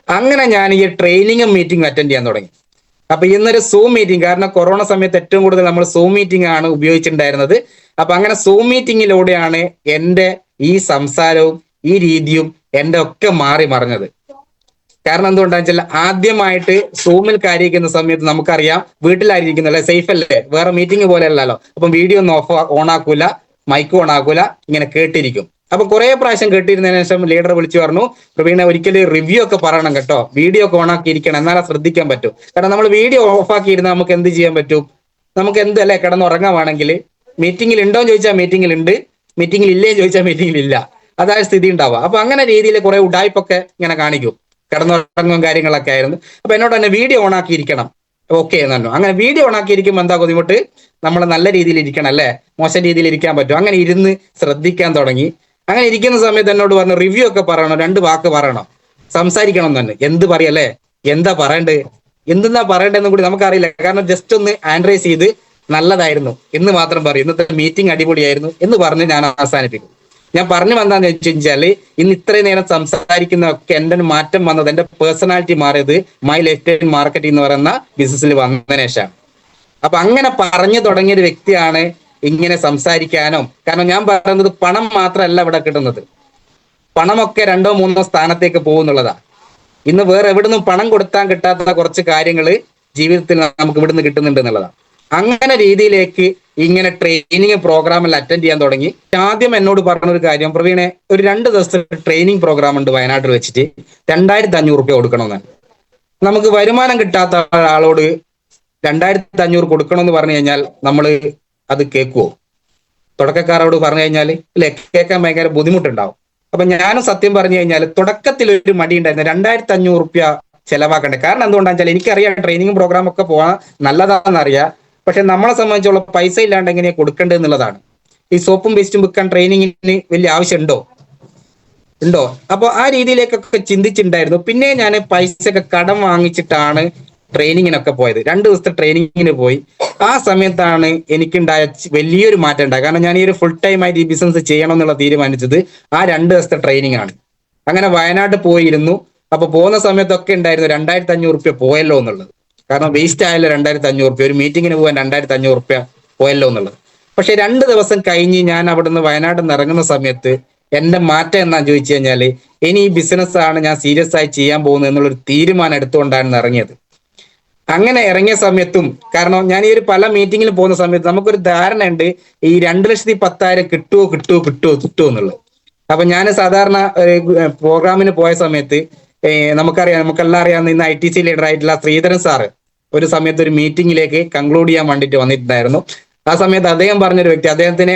അങ്ങനെ ഞാൻ ഈ ട്രെയിനിങ്ങും മീറ്റിംഗ് അറ്റൻഡ് ചെയ്യാൻ തുടങ്ങി. അപ്പൊ ഇന്നൊരു സൂം മീറ്റിംഗ്, കാരണം കൊറോണ സമയത്ത് ഏറ്റവും കൂടുതൽ നമ്മൾ സൂം മീറ്റിംഗ് ആണ് ഉപയോഗിച്ചിട്ടുണ്ടായിരുന്നത്. അപ്പൊ അങ്ങനെ സൂം മീറ്റിംഗിലൂടെയാണ് എന്റെ ഈ സംസാരവും ഈ രീതിയും എന്റെ ഒക്കെ മാറി മറിഞ്ഞത്. കാരണം എന്തുകൊണ്ടാന്ന് വെച്ചാൽ ആദ്യമായിട്ട് സൂമിൽ കാര്യിക്കുന്ന സമയത്ത് നമുക്കറിയാം വീട്ടിലായിരിക്കുന്നല്ലേ, സേഫ് അല്ലേ, വേറെ മീറ്റിംഗ് പോലെ അല്ലല്ലോ. അപ്പം വീഡിയോ ഒന്നും ഓൺ ആക്കൂല, മൈക്ക് ഓൺ ആക്കൂല, ഇങ്ങനെ കേട്ടിരിക്കും. അപ്പൊ കുറെ പ്രാവശ്യം കേട്ടിരുന്നതിന് ശേഷം ലീഡർ വിളിച്ചു പറഞ്ഞു, പ്രവീണ ഒരിക്കലും റിവ്യൂ ഒക്കെ പറയണം കേട്ടോ, വീഡിയോ ഒക്കെ ഓൺ ആക്കിയിരിക്കണം, എന്നാലേ ശ്രദ്ധിക്കാൻ പറ്റും. കാരണം നമ്മൾ വീഡിയോ ഓഫ് ആക്കിയിരുന്നാൽ നമുക്ക് എന്ത് ചെയ്യാൻ പറ്റും? നമുക്ക് എന്ത് അല്ലെ, കിടന്നുറങ്ങുവാണെങ്കിൽ മീറ്റിംഗിൽ ഉണ്ടോ എന്ന് ചോദിച്ചാൽ മീറ്റിംഗിൽ ഉണ്ട്, മീറ്റിംഗിൽ ഇല്ലേ ചോദിച്ചാൽ മീറ്റിംഗിൽ ഇല്ല. അതായത് സ്ഥിതി ഉണ്ടാവുക. അപ്പൊ അങ്ങനെ രീതിയിൽ കുറെ ഉടായ്പൊക്കെ ഇങ്ങനെ കാണിക്കും, കിടന്നുറങ്ങും കാര്യങ്ങളൊക്കെ ആയിരുന്നു. അപ്പൊ എന്നോട് തന്നെ വീഡിയോ ഓൺ ആക്കിയിരിക്കണം, ഓക്കെ എന്ന് പറഞ്ഞു. അങ്ങനെ വീഡിയോ ഓൺ ആക്കിയിരിക്കുമ്പോൾ എന്താ ബുദ്ധിമുട്ട്, നമ്മൾ നല്ല രീതിയിൽ ഇരിക്കണം അല്ലെ, മോശം രീതിയിൽ ഇരിക്കാൻ പറ്റും. അങ്ങനെ ഇരുന്ന് ശ്രദ്ധിക്കാൻ തുടങ്ങി. അങ്ങനെ ഇരിക്കുന്ന സമയത്ത് എന്നോട് പറഞ്ഞു റിവ്യൂ ഒക്കെ പറയണം, 2 വാക്ക് പറയണം, സംസാരിക്കണം തന്നെ. എന്ത് പറയല്ലേ, എന്താ പറയണ്ടേ, എന്തെന്നാ പറയണ്ടെന്നും കൂടി നമുക്കറിയില്ല. കാരണം ജസ്റ്റ് ഒന്ന് ആൻഡ്രൈസ് ചെയ്ത് നല്ലതായിരുന്നു എന്ന് മാത്രം പറയും, ഇന്നത്തെ മീറ്റിംഗ് അടിപൊളിയായിരുന്നു എന്ന് പറഞ്ഞ് ഞാൻ അവസാനിപ്പിക്കും. ഞാൻ പറഞ്ഞു വന്നാന്ന് വെച്ച് കഴിഞ്ഞാല് ഇന്ന് ഇത്രയും നേരം സംസാരിക്കുന്നതൊക്കെ എന്റെ മാറ്റം വന്നത്, എന്റെ പേഴ്സണാലിറ്റി മാറിയത് മൈ ലൈഫ് സ്റ്റൈൽ മാർക്കറ്റിംഗ് എന്ന് പറയുന്ന ബിസിനസ്സിൽ വന്നതിന് ശേഷമാണ്. അപ്പൊ അങ്ങനെ പറഞ്ഞു തുടങ്ങിയ ഒരു വ്യക്തിയാണ് ഇങ്ങനെ സംസാരിക്കാനും. കാരണം ഞാൻ പറയുന്നത് പണം മാത്രമല്ല ഇവിടെ കിട്ടുന്നത്, പണമൊക്കെ 2ഓ 3ഓ സ്ഥാനത്തേക്ക് പോകുന്നുള്ളതാ. ഇന്ന് വേറെ എവിടുന്നും പണം കൊടുത്താൻ കിട്ടാത്ത കുറച്ച് കാര്യങ്ങൾ ജീവിതത്തിൽ നമുക്ക് ഇവിടുന്ന് കിട്ടുന്നുണ്ട് എന്നുള്ളതാണ്. അങ്ങനെ രീതിയിലേക്ക് ഇങ്ങനെ ട്രെയിനിങ് പ്രോഗ്രാമിൽ അറ്റൻഡ് ചെയ്യാൻ തുടങ്ങി. ആദ്യം എന്നോട് പറഞ്ഞൊരു കാര്യം, പ്രവീണെ ഒരു 2 ദിവസത്തെ ട്രെയിനിങ് പ്രോഗ്രാം ഉണ്ട് വയനാട്ടിൽ വെച്ചിട്ട്, 2500 രൂപ കൊടുക്കണമെന്നാണ്. നമുക്ക് വരുമാനം കിട്ടാത്ത ആളോട് 2500 കൊടുക്കണമെന്ന് പറഞ്ഞു കഴിഞ്ഞാൽ നമ്മൾ അത് കേൾക്കുവോ? തുടക്കക്കാരോട് പറഞ്ഞു കഴിഞ്ഞാൽ അല്ലെ, കേൾക്കാൻ ഭയങ്കര ബുദ്ധിമുട്ടുണ്ടാവും. അപ്പൊ ഞാനും സത്യം പറഞ്ഞു കഴിഞ്ഞാൽ തുടക്കത്തിൽ ഒരു മടി ഉണ്ടായിരുന്നു, 2500 രൂപ ചെലവാക്കണ്ടേ. കാരണം എന്തുകൊണ്ടാണെന്ന് വെച്ചാൽ എനിക്കറിയാം ട്രെയിനിങ് പ്രോഗ്രാം ഒക്കെ പോകാൻ നല്ലതാണെന്നറിയാം, പക്ഷെ നമ്മളെ സംബന്ധിച്ചുള്ള പൈസ ഇല്ലാണ്ട് എങ്ങനെയാ കൊടുക്കേണ്ടത് എന്നുള്ളതാണ്. ഈ സോപ്പും പേസ്റ്റും വിൽക്കാൻ ട്രെയിനിങ്ങിന് വലിയ ആവശ്യമുണ്ടോ? അപ്പൊ ആ രീതിയിലേക്കൊക്കെ ചിന്തിച്ചിട്ടുണ്ടായിരുന്നു. പിന്നെ ഞാൻ പൈസ ഒക്കെ കടം വാങ്ങിച്ചിട്ടാണ് ട്രെയിനിങ്ങിനൊക്കെ പോയത്. 2 ദിവസത്തെ ട്രെയിനിങ്ങിന് പോയി. ആ സമയത്താണ് എനിക്കുണ്ടായ വലിയൊരു മാറ്റം ഉണ്ടായത്. കാരണം ഞാൻ ഈ ഒരു ഫുൾ ടൈം ആയിട്ട് ഈ ബിസിനസ് ചെയ്യണം എന്നുള്ള തീരുമാനിച്ചത് ആ 2 ദിവസത്തെ ട്രെയിനിങ് ആണ്. അങ്ങനെ വയനാട് പോയിരുന്നു. അപ്പൊ പോകുന്ന സമയത്തൊക്കെ ഉണ്ടായിരുന്നു 2500 രൂപ പോയല്ലോ എന്നുള്ളത്. കാരണം വേസ്റ്റ് ആയല്ലോ 2500 രൂപ, ഒരു മീറ്റിങ്ങിന് പോകാൻ 2500 രൂപ പോയല്ലോ എന്നുള്ളത്. പക്ഷെ 2 ദിവസം കഴിഞ്ഞ് ഞാൻ അവിടുന്ന് വയനാട്ടിൽ നിന്ന് ഇറങ്ങുന്ന സമയത്ത് എന്റെ മാറ്റം എന്നാന്ന് ചോദിച്ചു കഴിഞ്ഞാല്, ഇനി ഈ ബിസിനസ് ആണ് ഞാൻ സീരിയസ് ആയി ചെയ്യാൻ പോകുന്നത് എന്നുള്ളൊരു തീരുമാനം എടുത്തുകൊണ്ടാണ് ഇറങ്ങിയത്. അങ്ങനെ ഇറങ്ങിയ സമയത്തും, കാരണം ഞാൻ ഈ ഒരു പല മീറ്റിങ്ങിൽ പോകുന്ന സമയത്ത് നമുക്കൊരു ധാരണ ഉണ്ട് ഈ 2,10,000 കിട്ടുമോ എന്നുള്ളത്. അപ്പൊ ഞാൻ സാധാരണ ഒരു പ്രോഗ്രാമിന് പോയ സമയത്ത് നമുക്കെല്ലാം അറിയാവുന്ന ഇന്ന് ITC ലീഡർ ആയിട്ടുള്ള ശ്രീധരൻ സാറ് ഒരു സമയത്ത് ഒരു മീറ്റിംഗിലേക്ക് കൺക്ലൂഡ് ചെയ്യാൻ വേണ്ടിയിട്ട് വന്നിട്ടുണ്ടായിരുന്നു. ആ സമയത്ത് അദ്ദേഹം പറഞ്ഞൊരു വ്യക്തി, അദ്ദേഹത്തിന്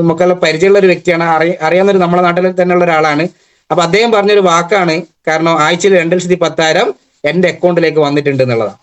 നമുക്കെല്ലാം പരിചയമുള്ള ഒരു വ്യക്തിയാണ്, അറിയാവുന്ന ഒരു നമ്മുടെ നാട്ടിൽ തന്നെയുള്ള ഒരാളാണ്. അപ്പൊ അദ്ദേഹം പറഞ്ഞൊരു വാക്കാണ്, കാരണം ആഴ്ചയിൽ 2,10,000 എന്റെ അക്കൗണ്ടിലേക്ക് വന്നിട്ടുണ്ട് എന്നുള്ളതാണ്.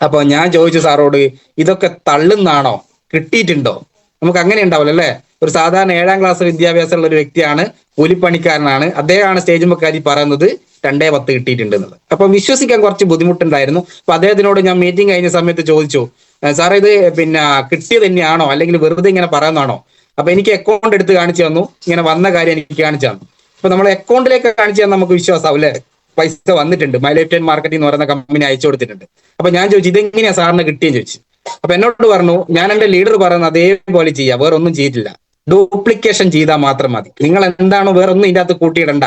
അപ്പൊ ഞാൻ ചോദിച്ചു സാറോട്, ഇതൊക്കെ തള്ളുന്നാണോ, കിട്ടിയിട്ടുണ്ടോ? നമുക്ക് അങ്ങനെ ഉണ്ടാവില്ല അല്ലെ. ഒരു സാധാരണ 7ാം ക്ലാസ് വിദ്യാഭ്യാസമുള്ള ഒരു വ്യക്തിയാണ്, കൂലിപ്പണിക്കാരനാണ്, അദ്ദേഹമാണ് സ്റ്റേജ് കാര്യം പറയുന്നത് 2-10 കിട്ടിയിട്ടുണ്ട് എന്നുള്ളത്. അപ്പൊ വിശ്വസിക്കാൻ കുറച്ച് ബുദ്ധിമുട്ടുണ്ടായിരുന്നു. അപ്പൊ അദ്ദേഹത്തിനോട് ഞാൻ മീറ്റിംഗ് കഴിഞ്ഞ സമയത്ത് ചോദിച്ചു, സാറേ ഇത് പിന്നെ കിട്ടിയത് തന്നെയാണോ അല്ലെങ്കിൽ വെറുതെ ഇങ്ങനെ പറയുന്നതാണോ? അപ്പൊ എനിക്ക് അക്കൗണ്ട് എടുത്ത് കാണിച്ചു തന്നു, ഇങ്ങനെ വന്ന കാര്യം എനിക്ക് കാണിച്ചു തന്നു. അപ്പൊ നമ്മൾ അക്കൗണ്ടിലേക്ക് കാണിച്ചു തന്നാൽ നമുക്ക് വിശ്വാസമാവും അല്ലെ, പൈസ വന്നിട്ടുണ്ട്, മൈ ലൈഫ് ടൈം മാർക്കറ്റിംഗ് എന്ന് പറയുന്ന കമ്പനി അയച്ചു കൊടുത്തിട്ടുണ്ട്. അപ്പൊ ഞാൻ ചോദിച്ചു ഇതെങ്ങനെയാ സാറിന് കിട്ടിയെന്ന് ചോദിച്ചു. അപ്പൊ എന്നോട് പറഞ്ഞു, ഞാൻ എന്റെ ലീഡർ പറയുന്നത് അതേപോലെ ചെയ്യാം, വേറെ ഒന്നും ചെയ്തിട്ടില്ല, ഡ്യൂപ്ലിക്കേഷൻ ചെയ്താൽ മാത്രം മതി. നിങ്ങൾ എന്താണോ വേറെ ഒന്നും ഇതിന്റെ അകത്ത് കൂട്ടിയിടണ്ട.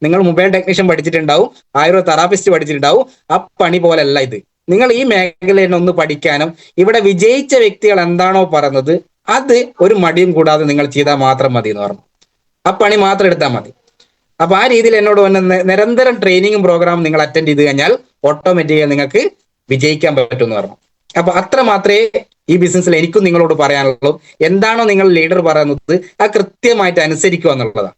നിങ്ങൾ മൊബൈൽ ടെക്നീഷ്യൻ പഠിച്ചിട്ടുണ്ടാവും, ആയുർവേദ തെറാപ്പിസ്റ്റ് പഠിച്ചിട്ടുണ്ടാവും, ആ പണി പോലെയല്ല ഇത്. നിങ്ങൾ ഈ മേഖലയിൽ ഒന്ന് പഠിക്കാനും ഇവിടെ വിജയിച്ച വ്യക്തികൾ എന്താണോ പറയുന്നത് അത് ഒരു മടിയും കൂടാതെ നിങ്ങൾ ചെയ്താൽ മാത്രം മതി എന്ന് പറഞ്ഞു. ആ പണി മാത്രം എടുത്താൽ മതി. അപ്പൊ ആ രീതിയിൽ എന്നോട് വന്ന് നിരന്തരം ട്രെയിനിങ്ങും പ്രോഗ്രാമും നിങ്ങൾ അറ്റൻഡ് ചെയ്ത് കഴിഞ്ഞാൽ ഓട്ടോമാറ്റിക്കായി നിങ്ങൾക്ക് വിജയിക്കാൻ പറ്റും എന്ന് പറഞ്ഞു. അപ്പൊ അത്ര മാത്രമേ ഈ ബിസിനസ്സിൽ എനിക്കും നിങ്ങളോട് പറയാനുള്ളൂ. എന്താണോ നിങ്ങൾ ലീഡർ പറയുന്നത് അത് കൃത്യമായിട്ട് അനുസരിക്കുക എന്നുള്ളതാണ്.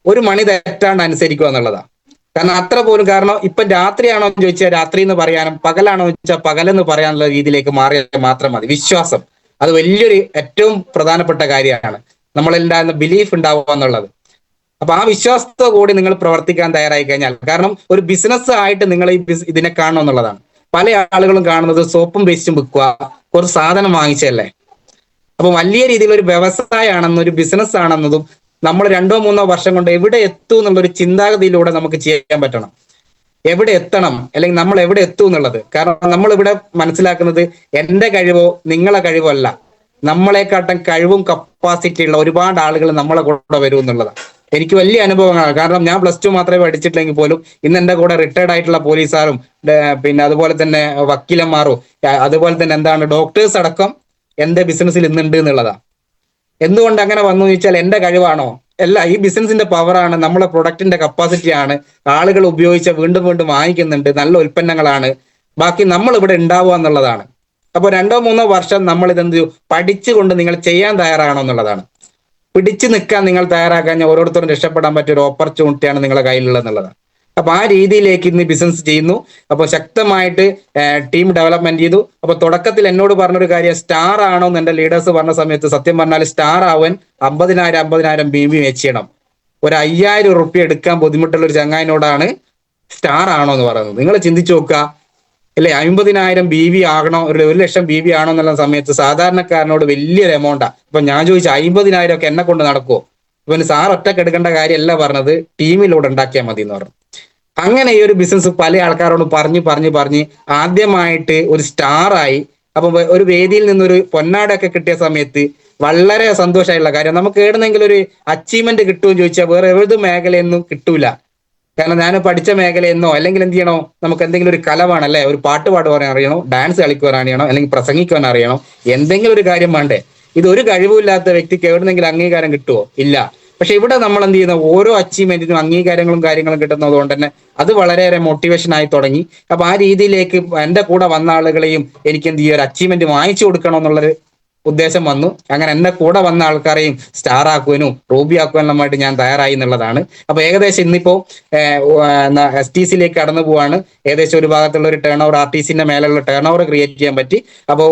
ഒരു മണി തെറ്റാണ്ട് അനുസരിക്കുക എന്നുള്ളതാണ്. കാരണം അത്ര പോലും, കാരണം ഇപ്പൊ രാത്രിയാണോ എന്ന് ചോദിച്ചാൽ രാത്രി എന്ന് പറയാനും പകലാണോ എന്ന് ചോദിച്ചാൽ പകലെന്ന് പറയാനുള്ള രീതിയിലേക്ക് മാറിയാൽ മാത്രം മതി. വിശ്വാസം അത് വലിയൊരു ഏറ്റവും പ്രധാനപ്പെട്ട കാര്യമാണ്. നമ്മളുണ്ടാകുന്ന ബിലീഫ് ഉണ്ടാവുക എന്നുള്ളത്. അപ്പൊ ആ വിശ്വാസത്തോടു കൂടി നിങ്ങൾ പ്രവർത്തിക്കാൻ തയ്യാറായി കഴിഞ്ഞാൽ, കാരണം ഒരു ബിസിനസ് ആയിട്ട് നിങ്ങൾ ഇതിനെ കാണണം എന്നുള്ളതാണ്. പല ആളുകളും കാണുന്നത് സോപ്പും പേസ്റ്റും വിൽക്കുക, കുറച്ച് സാധനം വാങ്ങിച്ചല്ലേ. അപ്പൊ വലിയ രീതിയിൽ ഒരു വ്യവസായമാണെന്നും ഒരു ബിസിനസ് ആണെന്നതും നമ്മൾ 2-3 വർഷം കൊണ്ട് എവിടെ എത്തും എന്നുള്ളൊരു ചിന്താഗതിയിലൂടെ നമുക്ക് ചെയ്യാൻ പറ്റണം. എവിടെ എത്തണം അല്ലെങ്കിൽ നമ്മൾ എവിടെ എത്തും എന്നുള്ളത്. കാരണം നമ്മൾ ഇവിടെ മനസ്സിലാക്കുന്നത് എന്റെ കഴിവോ നിങ്ങളെ കഴിവോ അല്ല, നമ്മളെക്കാട്ടും കഴിവും കപ്പാസിറ്റി ഉള്ള ഒരുപാട് ആളുകൾ നമ്മളെ കൂടെ വരും എന്നുള്ളതാണ്. എനിക്ക് വലിയ അനുഭവങ്ങളാണ്. കാരണം ഞാൻ +2 മാത്രമേ പഠിച്ചിട്ടില്ലെങ്കിൽ പോലും ഇന്ന് എന്റെ കൂടെ റിട്ടയർഡ് ആയിട്ടുള്ള പോലീസുകാരും പിന്നെ അതുപോലെ തന്നെ വക്കീലന്മാരും അതുപോലെ തന്നെ എന്താണ് ഡോക്ടേഴ്സ് അടക്കം എന്റെ ബിസിനസ്സിൽ ഇന്നുണ്ട് എന്നുള്ളതാണ്. എന്തുകൊണ്ട് അങ്ങനെ വന്നു ചോദിച്ചാൽ എന്റെ കഴിവാണോ? അല്ല, ഈ ബിസിനസിന്റെ പവറാണ്, നമ്മളെ പ്രൊഡക്റ്റിന്റെ കപ്പാസിറ്റി ആണ്, ആളുകൾ ഉപയോഗിച്ച വീണ്ടും വീണ്ടും വാങ്ങിക്കുന്നുണ്ട്, നല്ല ഉൽപ്പന്നങ്ങളാണ്, ബാക്കി നമ്മൾ ഇവിടെ ഉണ്ടാവുക എന്നുള്ളതാണ്. അപ്പൊ 2-3 വർഷം നമ്മൾ ഇതെന്ത് പഠിച്ചുകൊണ്ട് നിങ്ങൾ ചെയ്യാൻ തയ്യാറാണോ എന്നുള്ളതാണ്. പിടിച്ചു നിൽക്കാൻ നിങ്ങൾ തയ്യാറാക്കാൻ ഓരോരുത്തരും രക്ഷപ്പെടാൻ പറ്റിയ ഒരു ഓപ്പർച്യൂണിറ്റിയാണ് നിങ്ങളുടെ കയ്യിലുള്ളത് എന്നുള്ളതാണ്. അപ്പൊ ആ രീതിയിലേക്ക് ഇന്ന് ബിസിനസ് ചെയ്യുന്നു. അപ്പൊ ശക്തമായിട്ട് ടീം ഡെവലപ്മെന്റ് ചെയ്തു. അപ്പൊ തുടക്കത്തിൽ എന്നോട് പറഞ്ഞൊരു കാര്യം, സ്റ്റാർ ആണോ എന്ന് എന്റെ ലീഡേഴ്സ് പറഞ്ഞ സമയത്ത് സത്യം പറഞ്ഞാൽ സ്റ്റാർ ആവാൻ 50,000 BB വെച്ച് ചെയ്യണം. ഒരു 5,000 റുപ്യ എടുക്കാൻ ബുദ്ധിമുട്ടുള്ള ഒരു ചങ്ങായിനോടാണ് സ്റ്റാർ ആണോ എന്ന് പറയുന്നത്. നിങ്ങൾ ചിന്തിച്ചു നോക്കുക അല്ലെ, 50,000 BB ആകണോ, 1,00,000 BB ആണോ എന്നുള്ള സമയത്ത് സാധാരണക്കാരനോട് വലിയൊരു എമൗണ്ടാ. അപ്പൊ ഞാൻ ചോദിച്ചു 50,000 ഒക്കെ എന്നെ കൊണ്ട് നടക്കുമോ? ഇവന് സാർ ഒറ്റക്ക് എടുക്കേണ്ട കാര്യമല്ല പറഞ്ഞത്, ടീമിലൂടെ ഉണ്ടാക്കിയാൽ മതി എന്ന് പറഞ്ഞു. അങ്ങനെ ഈ ഒരു ബിസിനസ് പല ആൾക്കാരോട് പറഞ്ഞ് ആദ്യമായിട്ട് ഒരു സ്റ്റാറായി. അപ്പൊ ഒരു വേദിയിൽ നിന്നൊരു പൊന്നാടൊക്കെ കിട്ടിയ സമയത്ത് വളരെ സന്തോഷമായിട്ടുള്ള കാര്യം. നമുക്ക് എവിടെന്നെങ്കിലും ഒരു അച്ചീവ്മെന്റ് കിട്ടുമെന്ന് ചോദിച്ചാൽ വേറെ ഏത് മേഖലയൊന്നും കിട്ടൂല. കാരണം ഞാൻ പഠിച്ച മേഖലയെന്നോ അല്ലെങ്കിൽ എന്ത് ചെയ്യണോ, നമുക്ക് എന്തെങ്കിലും ഒരു കല വേണം അല്ലെ, ഒരു പാട്ട് പാടുവാൻ അറിയണോ, ഡാൻസ് കളിക്കുവാൻ അറിയണോ, അല്ലെങ്കിൽ പ്രസംഗിക്കുവാൻ അറിയണോ, എന്തെങ്കിലും ഒരു കാര്യം വേണ്ടേ. ഇത് ഒരു കഴിവില്ലാത്ത വ്യക്തിക്ക് എവിടെന്നെങ്കിലും അംഗീകാരം കിട്ടുമോ? ഇല്ല. പക്ഷെ ഇവിടെ നമ്മൾ എന്ത് ചെയ്യുന്ന ഓരോ അച്ചീവ്മെന്റിനും അംഗീകാരങ്ങളും കാര്യങ്ങളും കിട്ടുന്നത് കൊണ്ട് തന്നെ അത് വളരെയേറെ മോട്ടിവേഷൻ ആയി തുടങ്ങി. അപ്പൊ ആ രീതിയിലേക്ക് എന്റെ കൂടെ വന്ന ആളുകളെയും എനിക്ക് എന്ത് ചെയ്യുക, ഒരു അച്ചീവ്മെന്റ് വാങ്ങിച്ചു കൊടുക്കണം എന്നുള്ളൊരു ഉദ്ദേശം വന്നു. അങ്ങനെ എന്റെ കൂടെ വന്ന ആൾക്കാരെയും സ്റ്റാർ ആക്കുവാനും റൂബി ആക്കുവാനുമായിട്ട് ഞാൻ തയ്യാറായി എന്നുള്ളതാണ്. അപ്പൊ ഏകദേശം ഇന്നിപ്പോ STCയിലേക്ക് കടന്നു പോവാണ്. ഏകദേശം ഒരു ഭാഗത്തുള്ള ഒരു ടേൺ ഓവർ RTCന്റെ മേലുള്ള ടേൺ ഓവർ ക്രിയേറ്റ് ചെയ്യാൻ പറ്റി. അപ്പോൾ